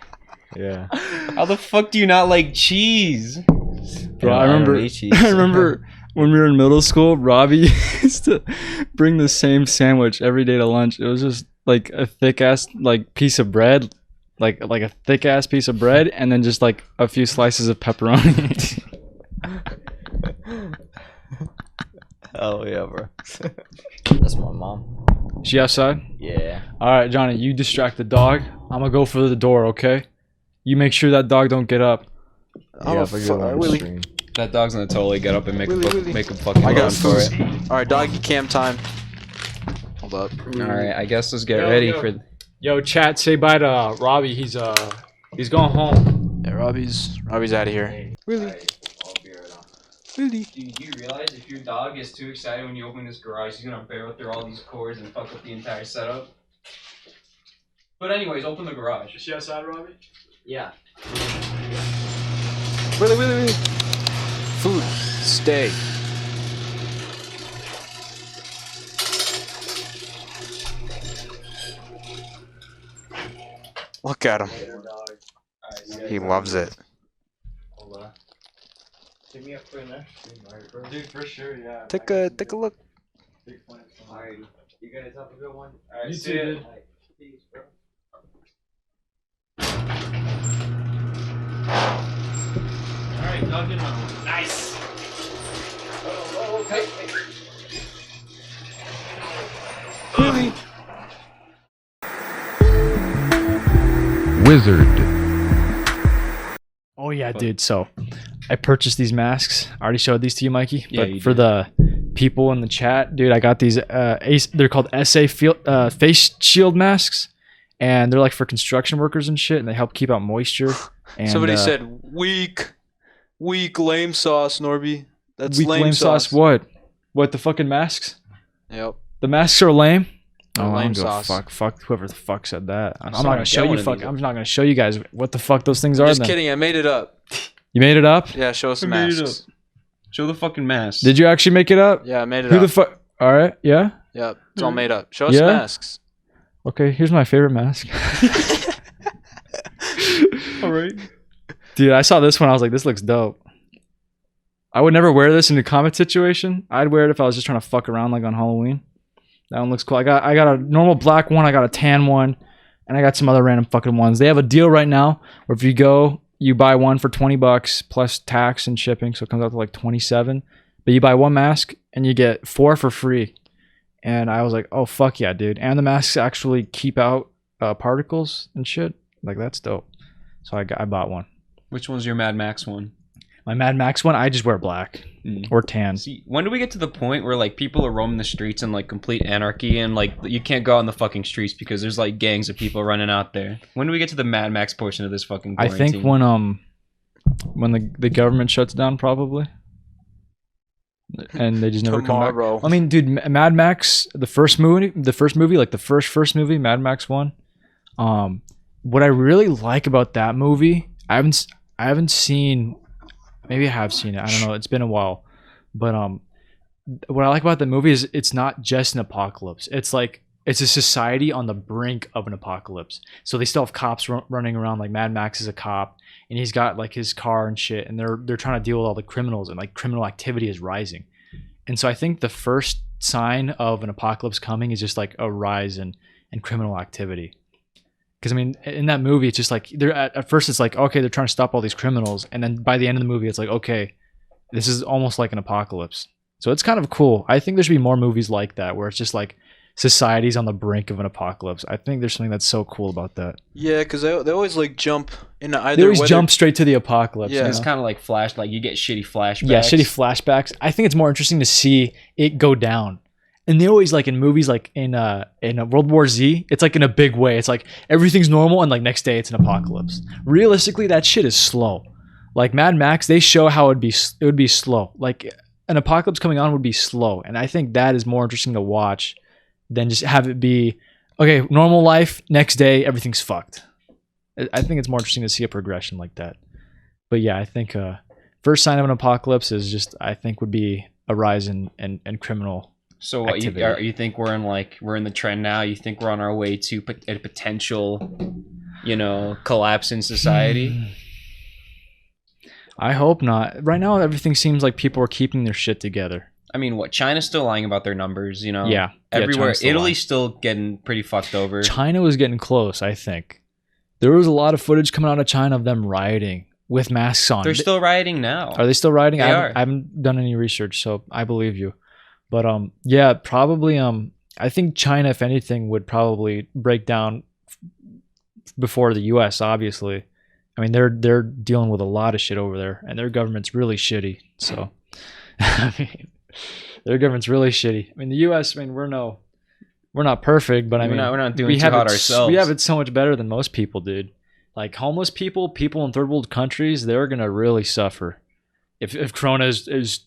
Yeah. How the fuck do you not like cheese? Bro, Yeah, I don't remember. eat cheese. I remember when we were in middle school. Robbie used to bring the same sandwich every day to lunch. It was just like a thick ass like piece of bread, like a thick ass piece of bread, and then just like a few slices of pepperoni. Hell yeah, bro. That's my mom. She outside? Yeah. All right, Johnny, you distract the dog. I'm gonna go for the door. Okay. You make sure that dog don't get up. Yeah, if I go on the Willie. stream. That dog's gonna totally get up and make Willy. make a fucking I run got for it. food. All right, doggy cam time. Hold up. All right, I guess let's get Yo, ready yo. for. Yo, chat, say bye to Robbie. He's going home. Yeah, Robbie's out of here. Willie. Willie. Dude, do you realize if your dog gets too excited when you open this garage, he's gonna barrel through all these cords and fuck up the entire setup? But anyways, open the garage. Is she outside, Robbie? Yeah. Willie. Food. Stay. Look at him. He loves it. Dude, for sure, yeah. Take a look. Alright. You guys have a good one. Alright, You see too, ya. dude. Peace, bro. Alright, dog in on. Nice. Wizard. Oh yeah, dude. So I purchased these masks. I already showed these to you, Mikey. Yeah, But you for did. the people in the chat, dude, I got these. They're called face shield masks, and they're like for construction workers and shit, and they help keep out moisture. And, Somebody said weak, lame sauce, Norby. That's weak lame sauce. What? What, the fucking masks? Yep. The masks are lame. No, I lame don't give a sauce. Fuck whoever the fuck said that. I'm not sorry, gonna show get you. one of Fuck. these. I'm not gonna show you guys what the fuck those things are. Just then. kidding. I made it up. You made it up? Yeah, show us the I made it masks. Show the fucking mask. Did you actually make it up? Yeah, I made it Who up. the fuck? All right. Yeah. Yep, it's all made up. Show us Yeah? the masks. Okay. Here's my favorite mask. All right. Dude, I saw this one. I was like, this looks dope. I would never wear this in a combat situation. I'd wear it if I was just trying to fuck around like on Halloween. That one looks cool. I got a normal black one. I got a tan one, and I got some other random fucking ones. They have a deal right now where if you go, you buy one for $20 plus tax and shipping, so it comes out to like 27. But you buy one mask and you get 4 for free. And I was like, oh fuck yeah, dude! And the masks actually keep out particles and shit. Like that's dope. So I bought one. Which one's your Mad Max one? My Mad Max one, I just wear black or tan. See, when do we get to the point where like people are roaming the streets in like complete anarchy and like you can't go out in the fucking streets because there's like gangs of people running out there? When do we get to the Mad Max portion of this fucking I quarantine? think when the government shuts down, probably, and they just never come back. Tomorrow. I mean, dude, Mad Max, the first movie, like the first movie, Mad Max 1. What I really like about that movie, I haven't seen. Maybe I have seen it. I don't know. It's been a while, but what I like about the movie is it's not just an apocalypse. It's like it's a society on the brink of an apocalypse. So they still have cops running around. Like Mad Max is a cop, and he's got like his car and shit, and they're trying to deal with all the criminals, and like criminal activity is rising. And so I think the first sign of an apocalypse coming is just like a rise in criminal activity. Because I mean, in that movie, it's just like they're at first it's like okay, they're trying to stop all these criminals, and then by the end of the movie, it's like okay, this is almost like an apocalypse. So it's kind of cool. I think there should be more movies like that where it's just like society's on the brink of an apocalypse. I think there's something that's so cool about that. Yeah, because they always like jump into either. They always whether- jump straight to the apocalypse. Yeah. you It's know? kind of like like you get shitty flashbacks. Yeah, shitty flashbacks. I think it's more interesting to see it go down And they always like in movies like in World War Z, it's like in a big way. It's like everything's normal and like next day it's an apocalypse. Realistically, that shit is slow. Like Mad Max, they show how it would be slow. Like an apocalypse coming on would be slow, and I think that is more interesting to watch than just have it be okay, normal life, next day everything's fucked. I think it's more interesting to see a progression like that. But yeah, I think first sign of an apocalypse is just I think would be a rise in criminal. So what activity. you think we're in the trend now? You think we're on our way to a potential, collapse in society? I hope not. Right now, everything seems like people are keeping their shit together. I mean, what? China's still lying about their numbers, Yeah. Everywhere. China's still Italy's still getting pretty fucked over. China was getting close, I think. There was a lot of footage coming out of China of them rioting with masks on. They're still rioting now. Are they still rioting? They are. I haven't done any research, so I believe you. But yeah, probably I think China, if anything, would probably break down before the US, obviously. I mean, they're dealing with a lot of shit over there, and their government's really shitty. So I mean, their government's really shitty. I mean, the US, I mean, we're not perfect, but I mean, we're not doing too hot ourselves. We have it so much better than most people, dude. Like homeless people in third world countries, they're gonna really suffer. If Corona is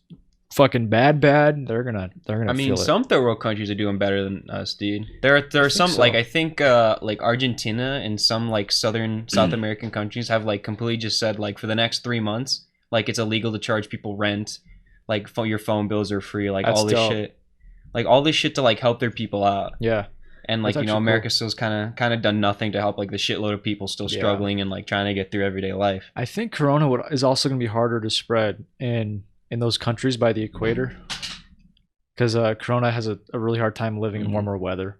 fucking bad, they're gonna. I mean, feel some third world countries are doing better than us, dude. There are some so. like I think like Argentina and some like South American countries have like completely just said like for the next 3 months, like it's illegal to charge people rent, like your phone bills are free, like That's all this dope. shit, like all this shit to like help their people out. Yeah. And like That's actually America still's kind of done nothing to help like the shitload of people still struggling and like trying to get through everyday life. I think Corona is also going to be harder to spread in those countries by the equator, because Corona has a really hard time living in warmer weather.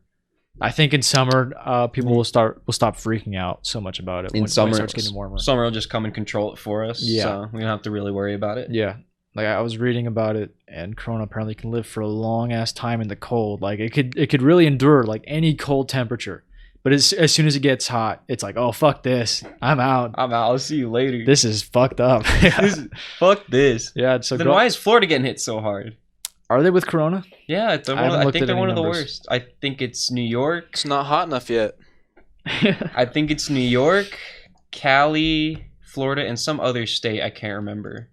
I think in summer, people will stop freaking out so much about it. In when summer, it starts getting warmer. Summer will just come and control it for us. Yeah. So we don't have to really worry about it. Yeah. Like I was reading about it, and Corona apparently can live for a long ass time in the cold. Like it could really endure like any cold temperature. But as soon as it gets hot, it's like, oh fuck this, I'm out. I'll see you later. This is fucked up. Fuck this. Yeah. So Then why is Florida getting hit so hard? Are they with Corona? Yeah, I think they're one of the worst. I think it's New York. It's not hot enough yet. I think it's New York, Cali, Florida, and some other state. I can't remember.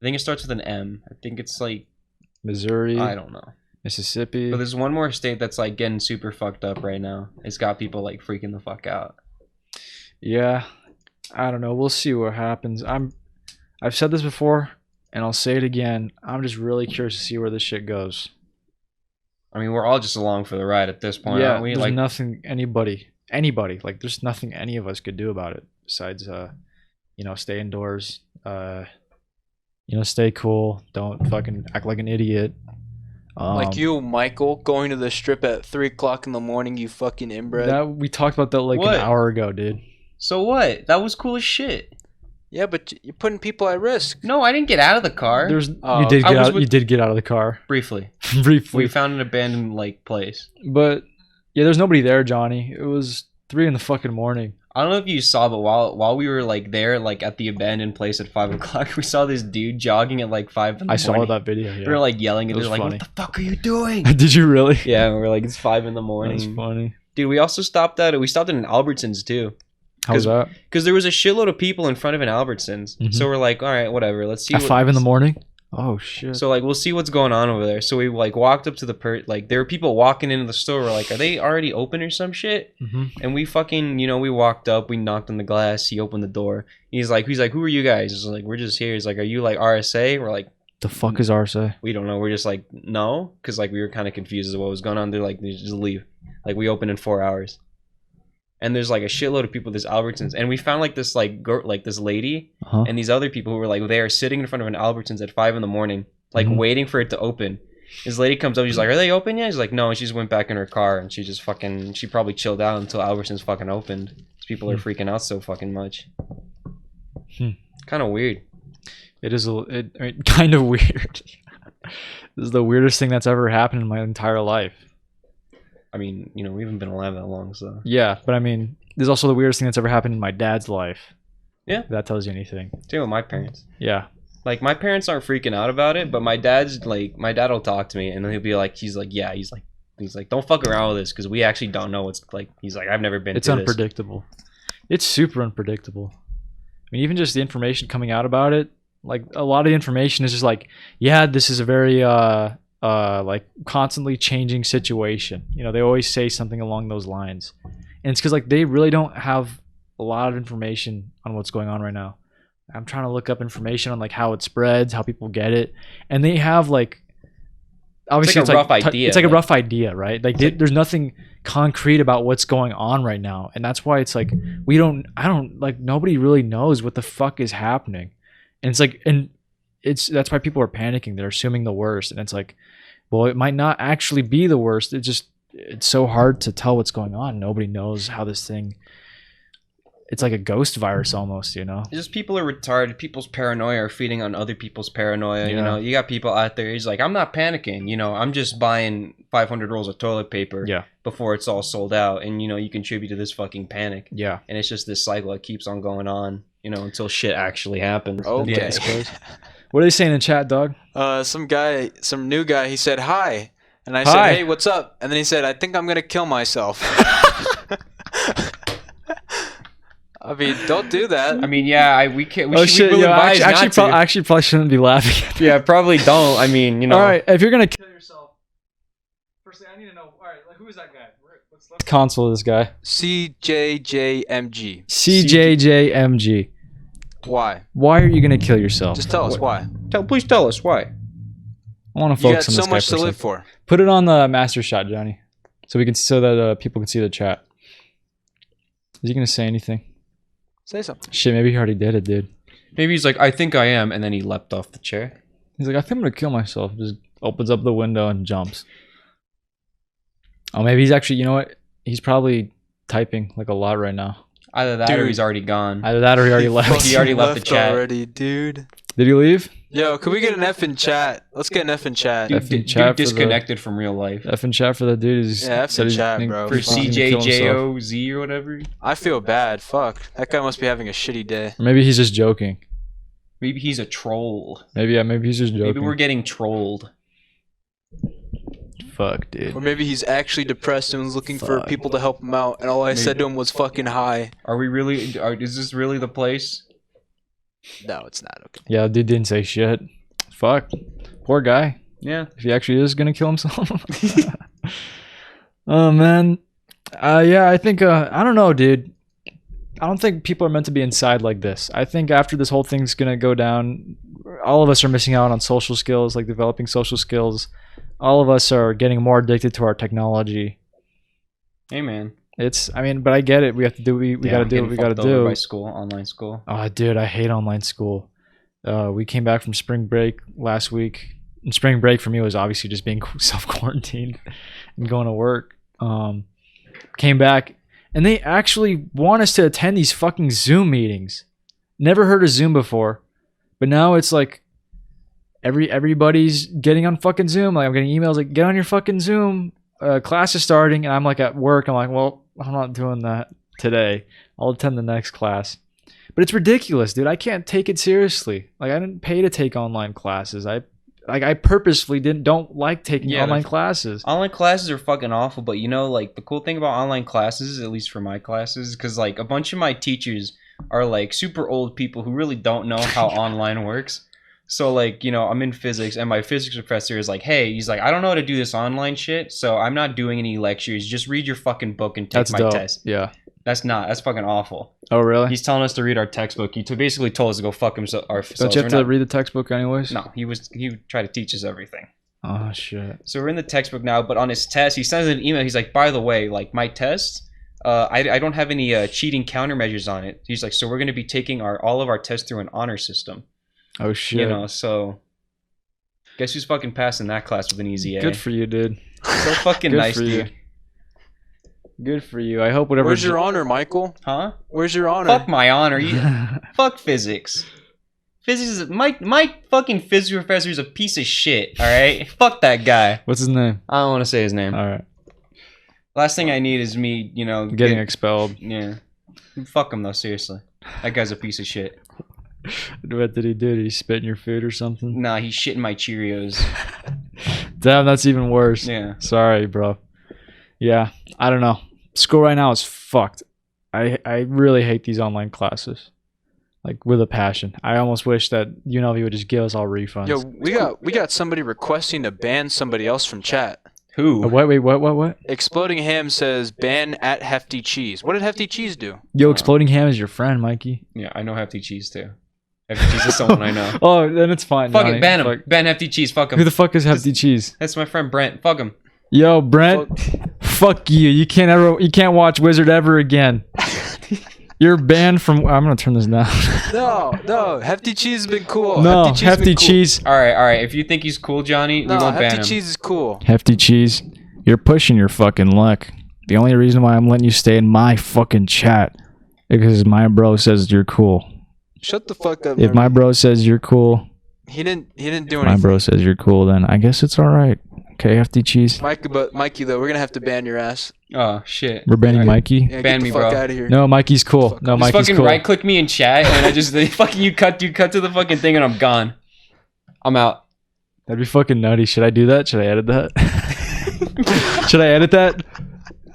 I think it starts with an M. I think it's like Missouri. I don't know. Mississippi. But there's one more state that's like getting super fucked up right now. It's got people like freaking the fuck out. Yeah, I don't know. We'll see what happens. I've said this before, and I'll say it again. I'm just really curious to see where this shit goes. I mean, we're all just along for the ride at this point, Yeah, aren't we? there's Like nothing anybody. Like, there's nothing any of us could do about it besides, stay indoors. Stay cool. Don't fucking act like an idiot. Like you, Michael, going to the strip at 3 o'clock in the morning, you fucking inbred. That we talked about that like What? an hour ago, dude. So what? That was cool as shit. Yeah, but you're putting people at risk. No, I didn't get out of the car. There's Oh, you did I get was out. with- You did get out of the car Briefly. briefly, We found an abandoned like place. but yeah, there's nobody there, Johnny. It was 3 in the fucking morning. I don't know if you saw, but while we were like there, like at the abandoned place at 5 o'clock, we saw this dude jogging at like 5 in the I saw morning. that video. Yeah. We were like yelling at It it, was like, funny. "What the fuck are you doing?" Did you really? Yeah, and we were like, "It's 5 in the That's morning." funny. Dude, we also stopped at an Albertsons too, How's that? because there was a shitload of people in front of an Albertsons. Mhm. So we're like, "All right, whatever. Let's see." At 5 in the morning? Oh shit. So like, we'll see what's going on over there. So we like walked up to the like, there were people walking into the store. We're like, "Are they already open or some shit?" Mhm. And we fucking, we walked up, we knocked on the glass, he opened the door. He's like, "Who are you guys?" He's like, "We're just here." He's like, "Are you like RSA?" We're like, The fuck is RSA? "We don't know." We're just like, "No," because like we were kind of confused as to what was going on. They're like, "Just leave." Like we open in 4 hours, and there's like a shitload of people at this Albertsons, and we found like this like this lady Uh-huh. and these other people who were like there sitting in front of an Albertsons at 5 in the morning, like Mhm. waiting for it to open. This lady comes up, she's like, "Are they open yet?" He's like, "No," and she just went back in her car and she just fucking, she probably chilled out until Albertsons fucking opened. These people are freaking out so fucking much. Kind of weird. It is kind of weird. This is the weirdest thing that's ever happened in my entire life. I mean, we haven't been alive that long, so. Yeah, but I mean, this is also the weirdest thing that's ever happened in my dad's life. Yeah. If that tells you anything. Same with my parents. Yeah. Like my parents aren't freaking out about it, but my dad'll talk to me and he'll be like, he's like, don't fuck around with this because we actually don't know what's like. He's like, I've never been. It's through unpredictable. It's super unpredictable. I mean, even just the information coming out about it, like a lot of the information is just like, yeah, this is a very like constantly changing situation. You know, they always say something along those lines, and it's because like they really don't have a lot of information on what's going on right now. I'm trying to look up information on like how it spreads, how people get it, and they have like obviously It's like a rough idea. It's like a like- rough idea, right? Like there's nothing concrete about what's going on right now, and that's why it's like I don't like nobody really knows what the fuck is happening, and it's like that's why people are panicking. They're assuming the worst, and it's like, well, it might not actually be the worst. It's so hard to tell what's going on. Nobody knows how this thing. It's like a ghost virus almost, you know? Just people are retarded. People's paranoia are feeding on other people's paranoia. You Yeah. know, you got people out there. He's like, I'm not panicking. You know, I'm just buying 500 rolls of toilet paper Yeah. before it's all sold out. And, you know, you contribute to this fucking panic. Yeah. And it's just this cycle that keeps on going on, you know, until shit actually happens. Okay. What are they saying in chat, dog? Some new guy, he said hi. And I Hi. said, hey, what's up? And then he said, I think I'm going to kill myself. I mean, don't do that. I mean, yeah, we can't. We Oh should, shit! we will Yo, advise not to. actually, probably shouldn't be laughing. Yeah, probably don't. I mean, you know. All right, if you're gonna kill yourself, firstly, I need to know. All right, like, who is that guy? What's the console of this guy? CJJMG. CJJMG. Why? Why are you gonna kill yourself? Just tell us why. Please tell us why. I want to You got focus on so this guy much for to a live second. for. Put it on the master shot, Johnny, so that people can see the chat. Is he gonna say anything? Say something. Shit, maybe he already did it, dude. Maybe he's like, I think I am, and then he leapt off the chair. He's like, I think I'm gonna kill myself. Just opens up the window and jumps. Oh, maybe he's actually. You know what? He's probably typing like a lot right now. Either that or Dude. he's already gone. Either that or he already left. He already left the chat. already, dude. Did he leave? Yo, can we get an F in chat? Let's get an F in chat. F in Dude, chat for the- disconnected from real life. F in chat for that dude. Is Yeah, F in chat, bro. For Fuck. CJJOZ or whatever. I feel bad. Fuck. That guy must be having a shitty day. Or maybe he's just joking. Maybe he's a troll. Maybe he's just joking. Maybe we're getting trolled. Fuck, dude. Or maybe he's actually depressed and was looking for Fuck. people to help him out, and all I said to him was fucking hi. Are we really? Is this really the place? No, it's not. Okay. Yeah, dude didn't say shit. Fuck. Poor guy. Yeah. If he actually is gonna kill himself. Oh man. Yeah, I think I don't know, dude. I don't think people are meant to be inside like this. I think after this whole thing's gonna go down, all of us are missing out on social skills, like developing social skills. All of us are getting more addicted to our technology. Hey man. But I get it. We have to do. We gotta do what we gotta do. By school, online school. Oh, dude, I hate online school. We came back from spring break last week. And spring break for me was obviously just being self-quarantined and going to work. Came back, and they actually want us to attend these fucking Zoom meetings. Never heard of Zoom before, but now it's like everybody's getting on fucking Zoom. Like I'm getting emails like, get on your fucking Zoom. Class is starting, and I'm like at work. I'm like, well, I'm not doing that today. I'll attend the next class. But it's ridiculous, dude. I can't take it seriously. Like I didn't pay to take online classes. I purposefully don't like taking online classes. Online classes are fucking awful, but you know, like the cool thing about online classes, at least for my classes, because like a bunch of my teachers are like super old people who really don't know how online works. So like, you know, I'm in physics and my physics professor is like, hey, he's like, I don't know how to do this online shit, so I'm not doing any lectures. Just read your fucking book and take That's my dope. test. Yeah. That's fucking awful. Oh, really? He's telling us to read our textbook. He basically told us to go fuck himself. Don't you have to read the textbook anyways? No, he would try to teach us everything. Oh, shit. So we're in the textbook now, but on his test, he sends an email. He's like, by the way, like my test, I don't have any cheating countermeasures on it. He's like, so we're going to be taking all of our tests through an honor system. Oh, shit. You know, so guess who's fucking passing that class with an easy A? Good for you, dude. So fucking Good nice, for you. dude. Good for you. I hope whatever. Where's your honor, Michael? Huh? Where's your honor? Fuck my honor. Fuck physics. Physics is my fucking physics professor is a piece of shit. All right, fuck that guy. What's his name? I don't want to say his name. All right. Last thing I need is me, you know, Getting expelled. Yeah. Fuck him though. Seriously, that guy's a piece of shit. What did he do? Did he spit in your food or something? Nah, he's shitting my Cheerios. Damn, that's even worse. Yeah. Sorry, bro. Yeah, I don't know. School right now is fucked. I really hate these online classes. Like, with a passion. I almost wish that UNLV would just give us all refunds. Yo, we got somebody requesting to ban somebody else from chat. Who? Wait, what? Exploding Ham says ban at Hefty Cheese. What did Hefty Cheese do? Yo, Exploding Ham is your friend, Mikey. Yeah, I know Hefty Cheese too. Hefty Cheese is someone I know. Oh, then it's fine. Fuck Johnny. it, ban him. Fuck. Ban Hefty Cheese. Fuck him. Who the fuck is Hefty Cheese? That's my friend Brent. Fuck him. Yo, Brent. Fuck you. You can't watch Wizard ever again. You're banned from. I'm gonna turn this down. No. Hefty Cheese has been cool. No, Hefty Cheese has Hefty been cool. Cheese. All right. If you think he's cool, Johnny, we No, won't ban Hefty him. Cheese is cool. Hefty Cheese. You're pushing your fucking luck. The only reason why I'm letting you stay in my fucking chat is because my bro says you're cool. Shut the fuck up. If my bro says you're cool, He didn't do my anything. bro says you're cool, then I guess it's all right. Okay, Hefty Cheese. Mikey though, we're gonna have to ban your ass. Oh shit. We're banning Mikey. Yeah, Ban get me, the fuck bro. out of here. No, Mikey's cool. No, Just Mikey's fucking cool. right click me in chat, and I just fucking you cut to the fucking thing, and I'm gone. I'm out. That'd be fucking nutty. Should I do that? Should I edit that? Should I edit that?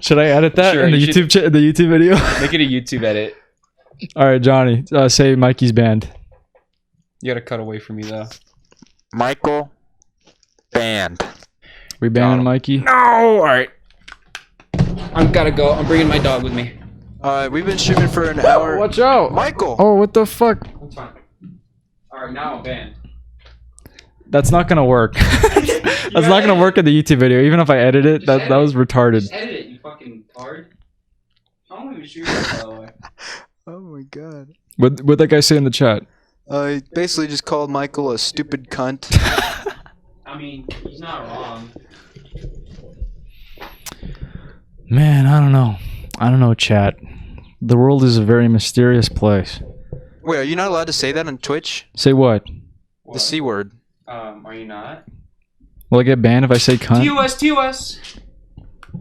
Should I edit that Sure, in the you should. the YouTube video? Make it a YouTube edit. All right, Johnny. Say Mikey's banned. You gotta cut away from me though. Michael banned. We banning Mikey? No. All right. I'm gotta go. I'm bringing my dog with me. We've been streaming for an hour. Watch out! Michael. Oh, what the fuck? That's fine. All right, now I'm banned. That's not gonna work. That's not gonna work in the YouTube video. Even if I edit it, that was retarded. Just edit it, you fucking tard. I don't even shoot that, by the way. Oh my god. What that guy say in the chat? He basically just called Michael a stupid cunt. I mean, he's not wrong. Man, I don't know, chat. The world is a very mysterious place. Wait, are you not allowed to say that on Twitch? Say what? The C word. Are you not? Will I get banned if I say cunt? TOS.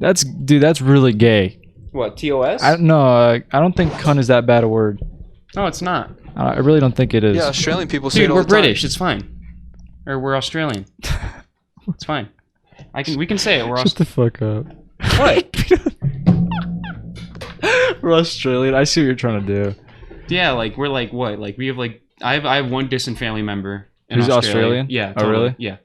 That's really gay. What, TOS? I don't think cunt is that bad a word. No, it's not. I really don't think it is. Yeah, Australian people say Dude, it all we're the time. British. It's fine. Or we're Australian. It's fine. We can say it. We're Shut the fuck up. What? We're Australian. I see what you're trying to do. Yeah, like we're like what? Like we have like I have one distant family member. In Who's Australia. Australian? Yeah. Oh, Totally. really? Yeah.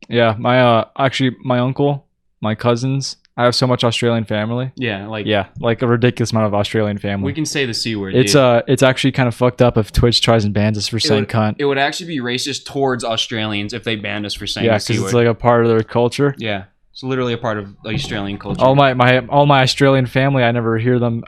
Yeah, my uncle, my cousins. I have so much Australian family. Yeah. Like Yeah, like a ridiculous amount of Australian family. we can say the C word. It's dude. it's actually kind of fucked up if Twitch tries and bans us for saying cunt. It would actually be racist towards Australians if they banned us for saying Yeah, the C because word. it's like a part of their culture. Yeah. It's literally a part of Australian culture. All my Australian family, I never hear them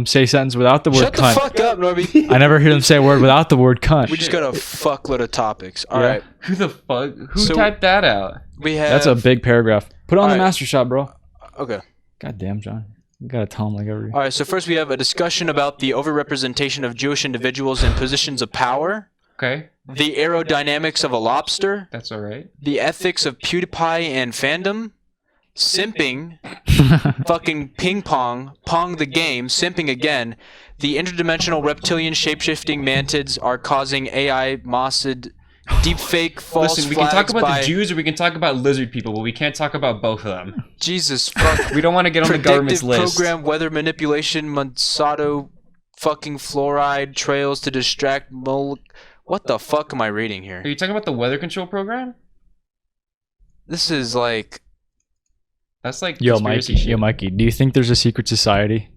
say a sentence without the word Shut the cunt. fuck up, Norby. I never hear them say a word without the word cunt. We just got a fuckload of topics. All Yeah. right, Who the fuck? Who So- typed that out? we have. That's a big paragraph. Put on the Alright. master shot, bro. Okay. God damn, John. You gotta tell him like every. All right. So first we have a discussion about the overrepresentation of Jewish individuals in positions of power, Okay. the aerodynamics of a lobster, That's all right. the ethics of PewDiePie and fandom, simping, fucking ping pong the game, simping again. The interdimensional reptilian shapeshifting mantids are causing AI mossed deepfake false Listen, we can talk flags about by the Jews or we can talk about lizard people, but we can't talk about both of them. Jesus fuck. We don't want to get on the government's Predictive list. program weather manipulation Monsanto fucking fluoride trails to distract What the fuck am I reading here? Are you talking about the weather control program? This is like That's like Yo, conspiracy Mikey. shit. Yo, Mikey. Do you think there's a secret society,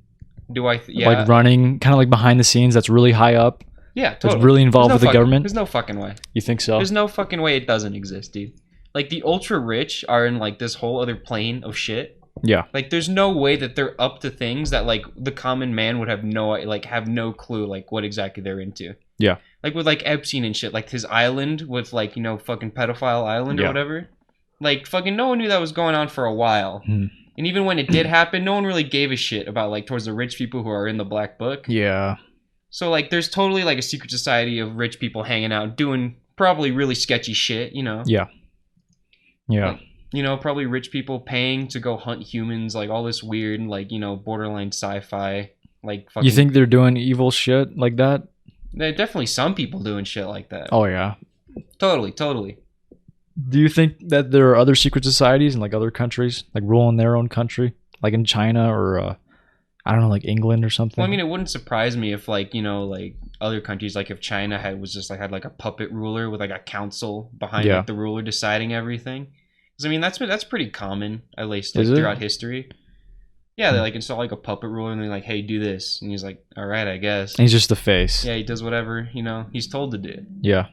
Do I? Yeah. like running, kind of like behind the scenes, that's really high up, yeah. that's Totally. really involved with the government? There's no fucking way. You think so? There's no fucking way it doesn't exist, dude. Like the ultra rich are in like this whole other plane of shit. Yeah. Like there's no way that they're up to things that like the common man would have no clue like what exactly they're into. Yeah. Like with like Epstein and shit, like his island with like, you know, fucking pedophile island or Yeah. whatever. Like fucking no one knew that was going on for a while. Hmm. And even when it did happen, no one really gave a shit about like towards the rich people who are in the black book. Yeah. So like there's totally like a secret society of rich people hanging out doing probably really sketchy shit, you know. Yeah. Yeah. Like, you know, probably rich people paying to go hunt humans, like all this weird, like, you know, borderline sci-fi, like fucking. You think they're doing evil shit like that? There are definitely some people doing shit like that. Oh yeah. Totally. Do you think that there are other secret societies in like other countries, like ruling their own country, like in China or I don't know, like England or something? Well, I mean, it wouldn't surprise me if, like, you know, like other countries, like if China had like a puppet ruler with like a council behind like, the ruler deciding everything. Because I mean, that's pretty common, at least like, throughout history. Yeah, they like install like a puppet ruler and they're like, "Hey, do this," and he's like, "All right, I guess." And he's just the face. Yeah, he does whatever he's told to do. Yeah.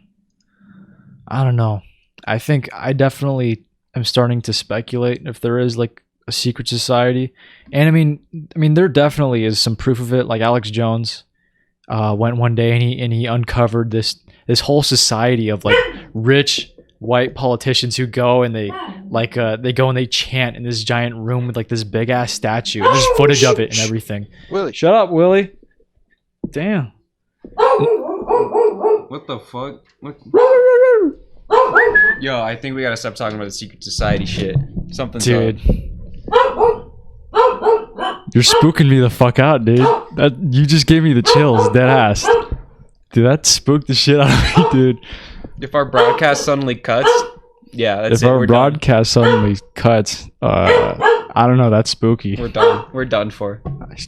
I don't know. I think I definitely am starting to speculate if there is like a secret society, and I mean, there definitely is some proof of it. Like Alex Jones went one day and he uncovered this whole society of like rich white politicians who go and they go and they chant in this giant room with like this big ass statue. There's footage of it and everything. Willie, shut up, Willie. Damn. What the fuck? Yo, I think we gotta stop talking about the secret society shit. Something's dude. up. You're spooking me the fuck out, dude. That you just gave me the chills, dead ass. Dude, that spooked the shit out of me, dude. If our broadcast suddenly cuts, yeah, that's if it. our We're broadcast suddenly cuts, I don't know. That's spooky. done. We're done. We're done for.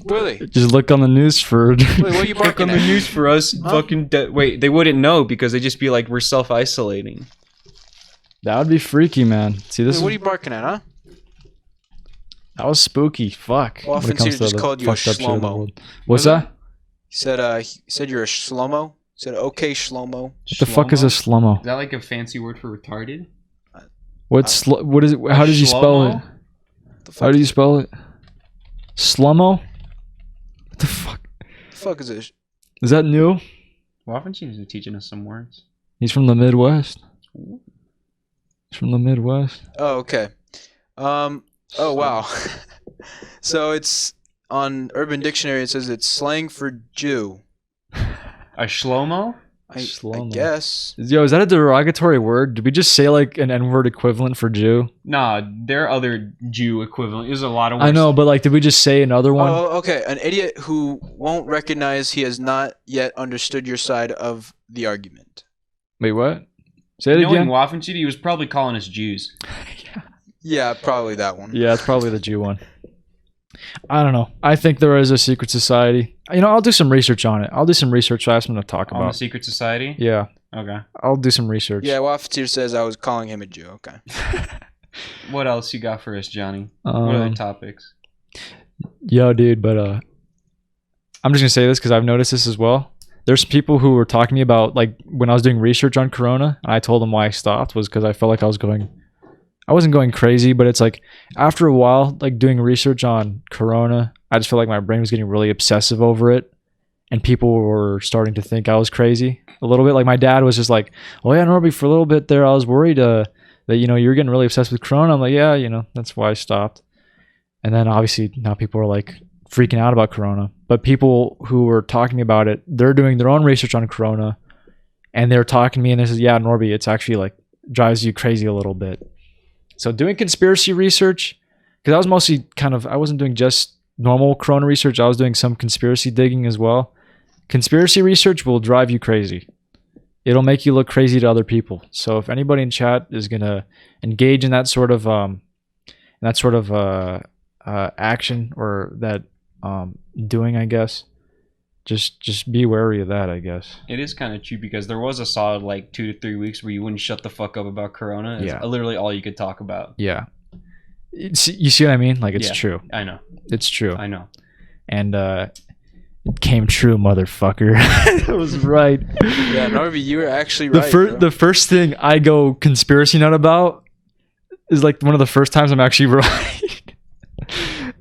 Willie, Just look on the news for. Willie, what are you Look barking on the at? news for us. Fucking wait, they wouldn't know because they just be like, we're self-isolating. That would be freaky, man. See, this Willie, what are is, you barking at, huh? that was spooky. Fuck. Well, when it comes to just the called you a fucked up shit in the shlomo. world. What's that? He said you're a shlomo. He said okay shlomo. What the fuck is a slummo? Is that like a fancy word for retarded? What is it? How does you spell it? The fuck How do you spell it? Slummo? What the fuck? The fuck is this? Is that new? Well, often she's teaching us some words. He's from the Midwest. He's from the Midwest. Oh, okay. Oh wow. So it's on Urban Dictionary. It says it's slang for Jew. A shlomo? I Shlomo. guess. Yo, is that a derogatory word? Did we just say like an N-word equivalent for Jew? Nah, there are other Jew equivalent. There's a lot of words. I know, but like, did we just say another one? Oh, okay. An idiot who won't recognize he has not yet understood your side of the argument. Wait, what? Say it Knowing again. Waffen he was probably calling us Jews. Yeah, probably that one. Yeah, it's probably the Jew one. I don't know. I think there is a secret society. You know, I'll do some research on it. I'll do some research. So I have something to talk On the about. secret society? Yeah, Okay. I'll do some research. Yeah, Waffeteer says I was calling him a Jew. Okay. What else you got for us, Johnny? What other topics? Yo, dude, but I'm just gonna say this because I've noticed this as well. There's people who were talking to me about like when I was doing research on Corona, and I told them why I stopped was because I felt like I wasn't going crazy, but it's like after a while, like doing research on Corona, I just felt like my brain was getting really obsessive over it, and people were starting to think I was crazy a little bit. Like my dad was just like, "Oh yeah, Norby, for a little bit there, I was worried that you're getting really obsessed with Corona." I'm like, "Yeah, that's why I stopped." And then obviously now people are like freaking out about Corona, but people who were talking to me about it, they're doing their own research on Corona, and they're talking to me and they says, "Yeah, Norby, it's actually like drives you crazy a little bit." So doing conspiracy research, because I was mostly I wasn't doing just normal Corona research. I was doing some conspiracy digging as well. Conspiracy research will drive you crazy. It'll make you look crazy to other people. So if anybody in chat is gonna engage in that sort of action or that doing, I guess, just be wary of that, I guess. It is kind of true because there was a solid like 2 to 3 weeks where you wouldn't shut the fuck up about Corona. It's Yeah. literally all you could talk about. Yeah. You see what I mean? Like, it's Yeah. true. I know. It's true. I know. And it came true, motherfucker. That was right. Yeah, Norby, you were actually right. bro. The first thing I go conspiracy nut about is like one of the first times I'm actually right.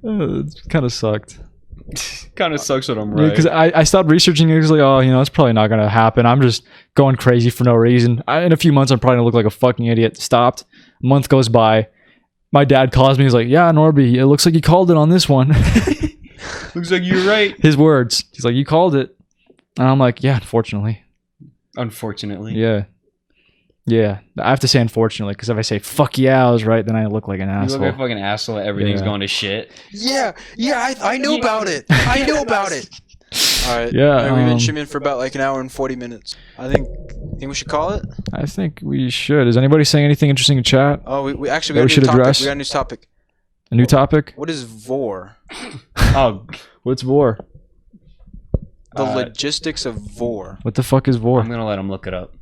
It kind of sucked. Kind of sucks that I'm Yeah, right. because I stopped researching. It was like, oh, it's probably not going to happen. I'm just going crazy for no reason. In a few months, I'm probably going to look like a fucking idiot. Stopped. A month goes by. My dad calls me. He's like, yeah, Norby, it looks like you called it on this one. Looks like you're right. His words. He's like, you called it. And I'm like, yeah, unfortunately. Unfortunately. Yeah. Yeah. I have to say unfortunately, because if I say, fuck yeah, I was right, then I look like an You asshole. look like a fucking asshole. Everything's Yeah. going to shit. Yeah, I knew about it. I knew about it. All right. Yeah, We've been streaming for about like an hour and 40 minutes. I think we should call it. I think we should. Is anybody saying anything interesting in chat? Oh, we actually That we got a should new topic. address? We got a new topic. A new topic? What is vore? Oh, What's vore? The logistics of vore. What the fuck is vore? I'm gonna let him look it up.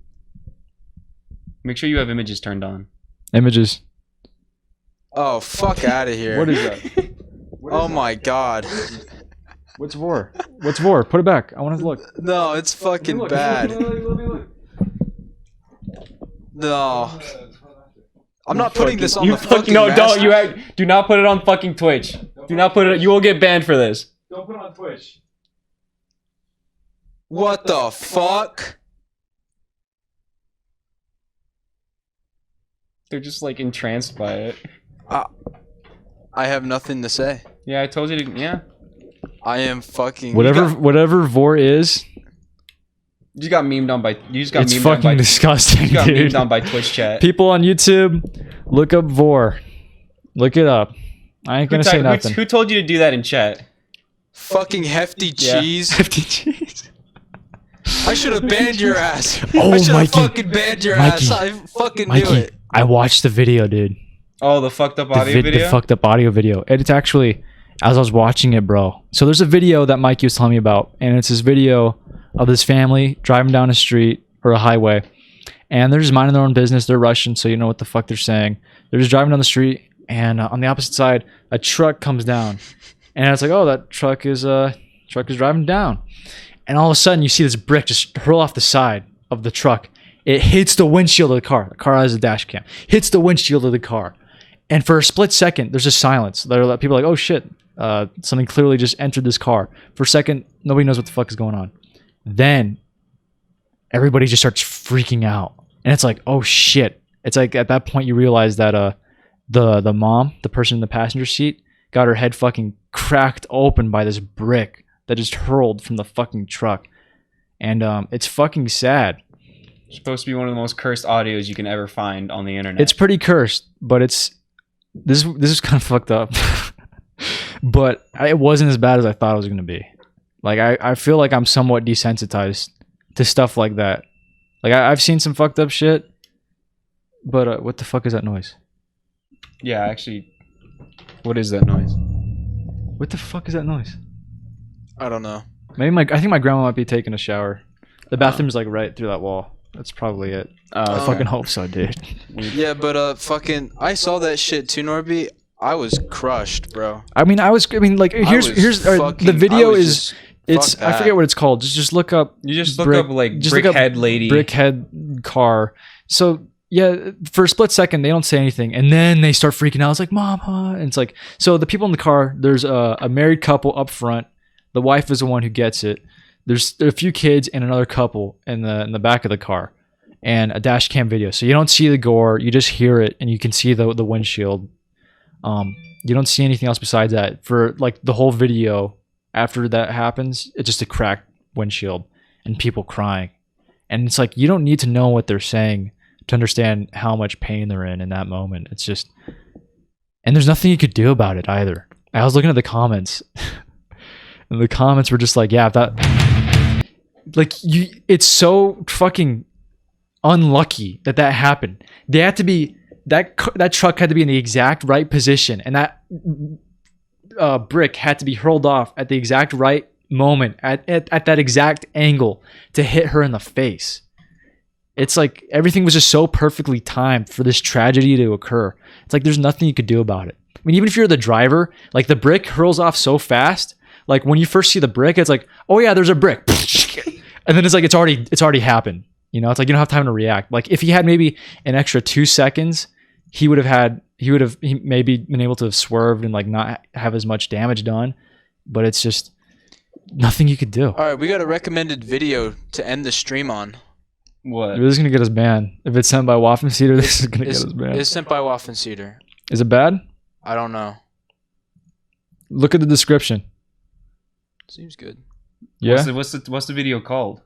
Make sure you have images turned on. Images. Oh, fuck out of here. What is that? Oh my god. What's vore? What's vore? Put it back. I want to look. No, it's fucking bad. No. I'm not putting this on the fucking no, master- don't do not put it on fucking Twitch. Do not put it. You will get banned for this. Don't put it on Twitch. What the fuck? They're just like entranced by it. I have nothing to say. Yeah, I told you to. Yeah, I am fucking Whatever vore is, you just got memed on by. You just got it's memed on by. fucking disgusting, You got dude. memed on by Twitch chat. People on YouTube, look up vore. Look it up. I ain't gonna say nothing. Who told you to do that in chat? fucking hefty Yeah. cheese. 50 cheese. I should have banned your ass. Oh, I should have Mikey. fucking banned your Mikey. ass. I fucking knew Mikey, it. I watched the video, dude. Oh, the fucked up The, audio video. the fucked up audio video. And it's actually, as I was watching it, bro. So there's a video that Mikey was telling me about, and it's this video of this family driving down a street or a highway, and they're just minding their own business. They're Russian, so you know what the fuck they're saying. They're just driving down the street, and on the opposite side, a truck comes down, and it's like, oh, that truck is driving down, and all of a sudden you see this brick just hurl off the side of the truck. It hits the windshield of the car. The car has a dash cam. Hits the windshield of the car. And for a split second, there's just silence. People are like, oh shit, something clearly just entered this car. For a second, nobody knows what the fuck is going on. Then everybody just starts freaking out. And it's like, oh shit. It's like at that point you realize that the mom, the person in the passenger seat, got her head fucking cracked open by this brick that just hurled from the fucking truck. And it's fucking sad. It's supposed to be one of the most cursed audios you can ever find on the internet. It's pretty cursed, but this is kind of fucked up. But it wasn't as bad as I thought it was going to be. Like I feel like I'm somewhat desensitized to stuff like that. Like I've seen some fucked up shit, but what the fuck is that noise? Yeah, actually, what is that noise? What the fuck is that noise? I don't know. Maybe I think my grandma might be taking a shower. The bathroom's like right through that wall. That's probably it. I fucking hope so, dude. Yeah, but fucking, I saw that shit too, Norby. I was crushed, bro. Like here's the video is it's fuck I that. forget what it's called. Just look up. You just look Brick- up like just look up brickhead lady. Brickhead car. So yeah, for a split second they don't say anything, and then they start freaking out. It's like, mom, huh? And it's like, so the people in the car. There's a married couple up front. The wife is the one who gets it. There's a few kids and another couple in the back of the car, and a dash cam video. So you don't see the gore, you just hear it, and you can see the windshield. You don't see anything else besides that. For like the whole video, after that happens, it's just a cracked windshield and people crying. And it's like, you don't need to know what they're saying to understand how much pain they're in that moment. It's just, and there's nothing you could do about it either. I was looking at the comments, and the comments were just like, yeah, it's so fucking unlucky that happened. They had to be, that truck had to be in the exact right position, and that brick had to be hurled off at the exact right moment, at that exact angle to hit her in the face. It's like everything was just so perfectly timed for this tragedy to occur. It's like there's nothing you could do about it. I mean, even if you're the driver, like the brick hurls off so fast. Like when you first see the brick, it's like, oh yeah, there's a brick, and then it's like it's already happened. You know, it's like you don't have time to react. Like if he had maybe an extra 2 seconds, he would have maybe been able to have swerved and like not have as much damage done. But it's just nothing you could do. All right, we got a recommended video to end the stream on. What? This is gonna get us banned. If it's sent by Waffenseeder, this is gonna get us banned. It's sent by Waffenseeder. Is it bad? I don't know. Look at the description. Seems good. Yeah. What's the video called?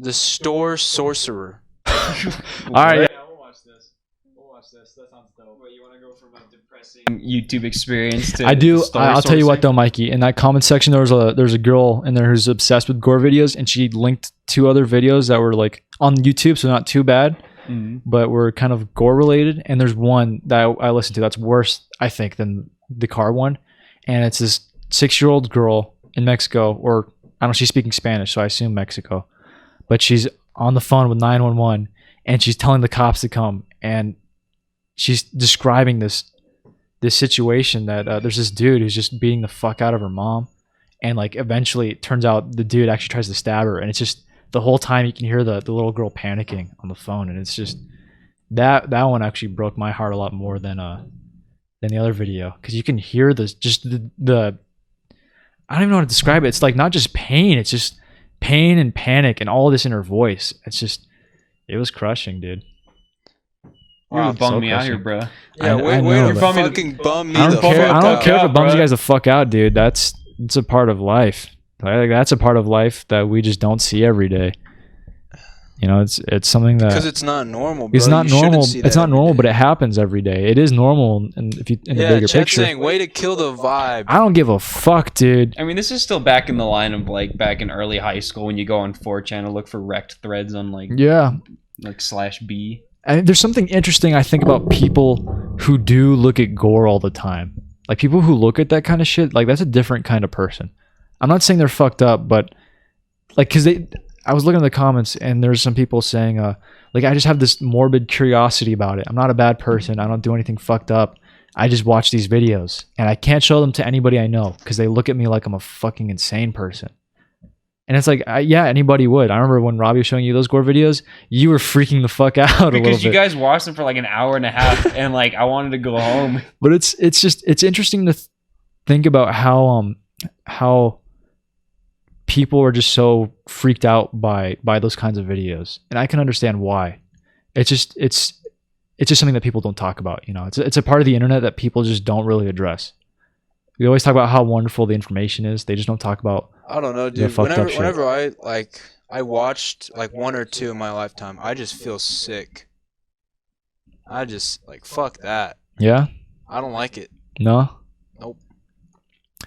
The Store Sorcerer. All right. What? Yeah, we'll watch this. this. That sounds dope. Wait, you want to go from a depressing YouTube experience to I do. story I'll tell you what sourcing? though, Mikey. In that comment section, there's a girl in there who's obsessed with gore videos, and she linked 2 other videos that were like on YouTube, so not too bad, but were kind of gore related. And there's one that I listened to that's worse, I think, than the car one. And it's this 6-year-old girl in Mexico, or I don't know, she's speaking Spanish, so I assume Mexico. But she's on the phone with 911, and she's telling the cops to come, and she's describing this situation that there's this dude who's just beating the fuck out of her mom, and like eventually it turns out the dude actually tries to stab her, and it's just the whole time you can hear the little girl panicking on the phone, and it's just that one actually broke my heart a lot more than the other video, because you can hear the I don't even know how to describe it. It's like not just pain, it's just pain and panic and all this in her voice. It was crushing, dude. You really bummed so me out here, crushing. bro. Yeah, I way know, to but- fucking bum me I the don't care. fuck I don't out. care if it bums bro. you guys the fuck out, dude. It's a part of life. Like, that's a part of life that we just don't see every day. You know, it's something that Because it's not normal, bro. it's not You shouldn't normal. see that It's not every normal, day. but it happens every day. It is normal, and if you in the bigger Chet's picture, saying, way to kill the vibe. I don't give a fuck, dude. I mean, this is still back in the line of like back in early high school when you go on 4chan to look for wrecked threads on like Yeah, /B. and there's something interesting I think about people who do look at gore all the time. Like people who look at that kind of shit, like that's a different kind of person. I'm not saying they're fucked up, but like, cause I was looking at the comments and there's some people saying, like I just have this morbid curiosity about it. I'm not a bad person. I don't do anything fucked up. I just watch these videos and I can't show them to anybody I know because they look at me like I'm a fucking insane person. And it's like, yeah, anybody would. I remember when Robbie was showing you those gore videos, you were freaking the fuck out a little Because you bit. guys watched them for like an hour and a half, and like I wanted to go home. But it's interesting to think about how people are just so freaked out by those kinds of videos, and I can understand why. It's just something that people don't talk about. You know, it's a part of the internet that people just don't really address. We always talk about how wonderful the information is. They just don't talk about. I don't know, The dude. fucked up shit. Whenever I watched like 1 or 2 in my lifetime, I just feel sick. I just like fuck that. Yeah. I don't like it. No. Nope.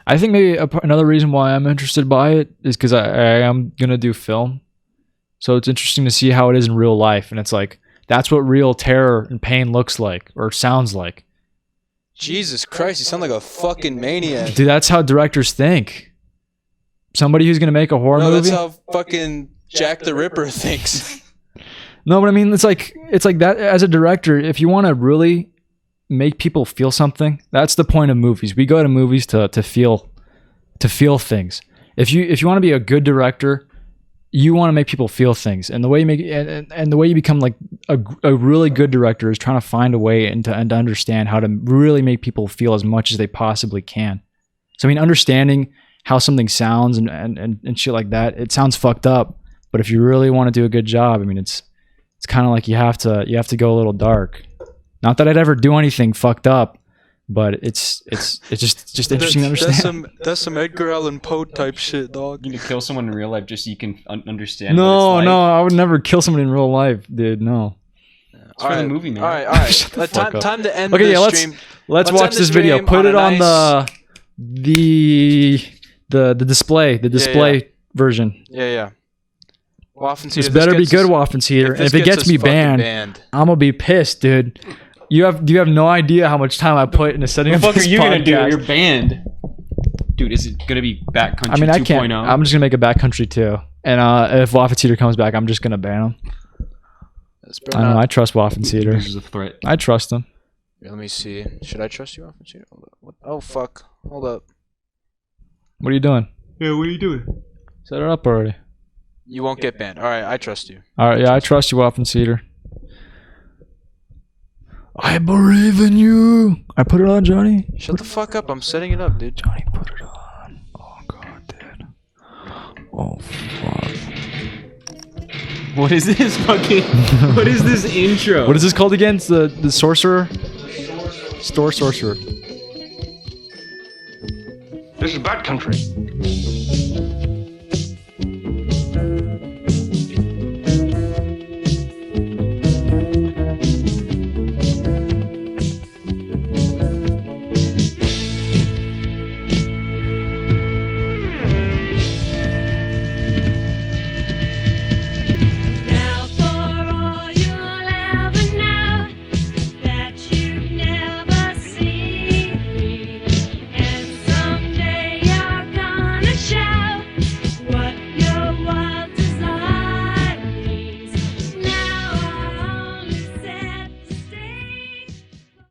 I think maybe another reason why I'm interested by it is because I am gonna do film, so it's interesting to see how it is in real life, and it's like that's what real terror and pain looks like or sounds like. Jesus Christ, you sound like a fucking maniac. Dude, that's how directors think. Somebody who's gonna make a horror No, movie. that's how fucking Jack the Ripper thinks. No, but I mean, it's like that as a director. If you want to really make people feel something, that's the point of movies. We go to movies to feel things. If you want to be a good director, you want to make people feel things, and the way you make and the way you become like a really good director is trying to find a way and to understand how to really make people feel as much as they possibly can. So I mean, understanding how something sounds and shit like that, it sounds fucked up, but if you really want to do a good job, I mean, it's kind of like you have to go a little dark. Not that I'd ever do anything fucked up, but it's just interesting to understand. That's some Edgar Allan Poe type shit, dog. You need to kill someone in real life just so you can understand. No, what it's like. no, I would never kill someone in real life, dude. No. It's for the movie, man. All right. Shut the fuck up. Time to end Okay, the yeah, stream. Let's Let's watch end the this video. stream Put on it a on nice- the display version. Yeah. Waffen This better be good, Waffen Cedar. And if it gets me banned, I'm gonna be pissed, dude. You have no idea how much time I put into setting What up the fuck this are you gonna do? podcast. You're banned. Dude, is it gonna be Backcountry 2.0? I mean, I can't. I'm just gonna make a Backcountry 2. And if Waffen Cedar comes back, I'm just gonna ban him. I don't know. I trust Waffen Cedar. This is a threat. I trust him. Let me see. Should I trust you, Waffen Cedar? Hold up. What? Oh fuck. Hold up. What are you doing? Yeah, what are you doing? Set it up already. You won't get banned. All right, I trust you. All right, yeah, I trust you, Waffen Cedar. I believe in you. I put it on, Johnny. Shut the fuck up. I'm setting it up, dude. Johnny, put it on. Oh god, dude. Oh fuck. What is this fucking? What is this intro? What is this called again? It's the sorcerer. Store sorcerer. This is Bat Country.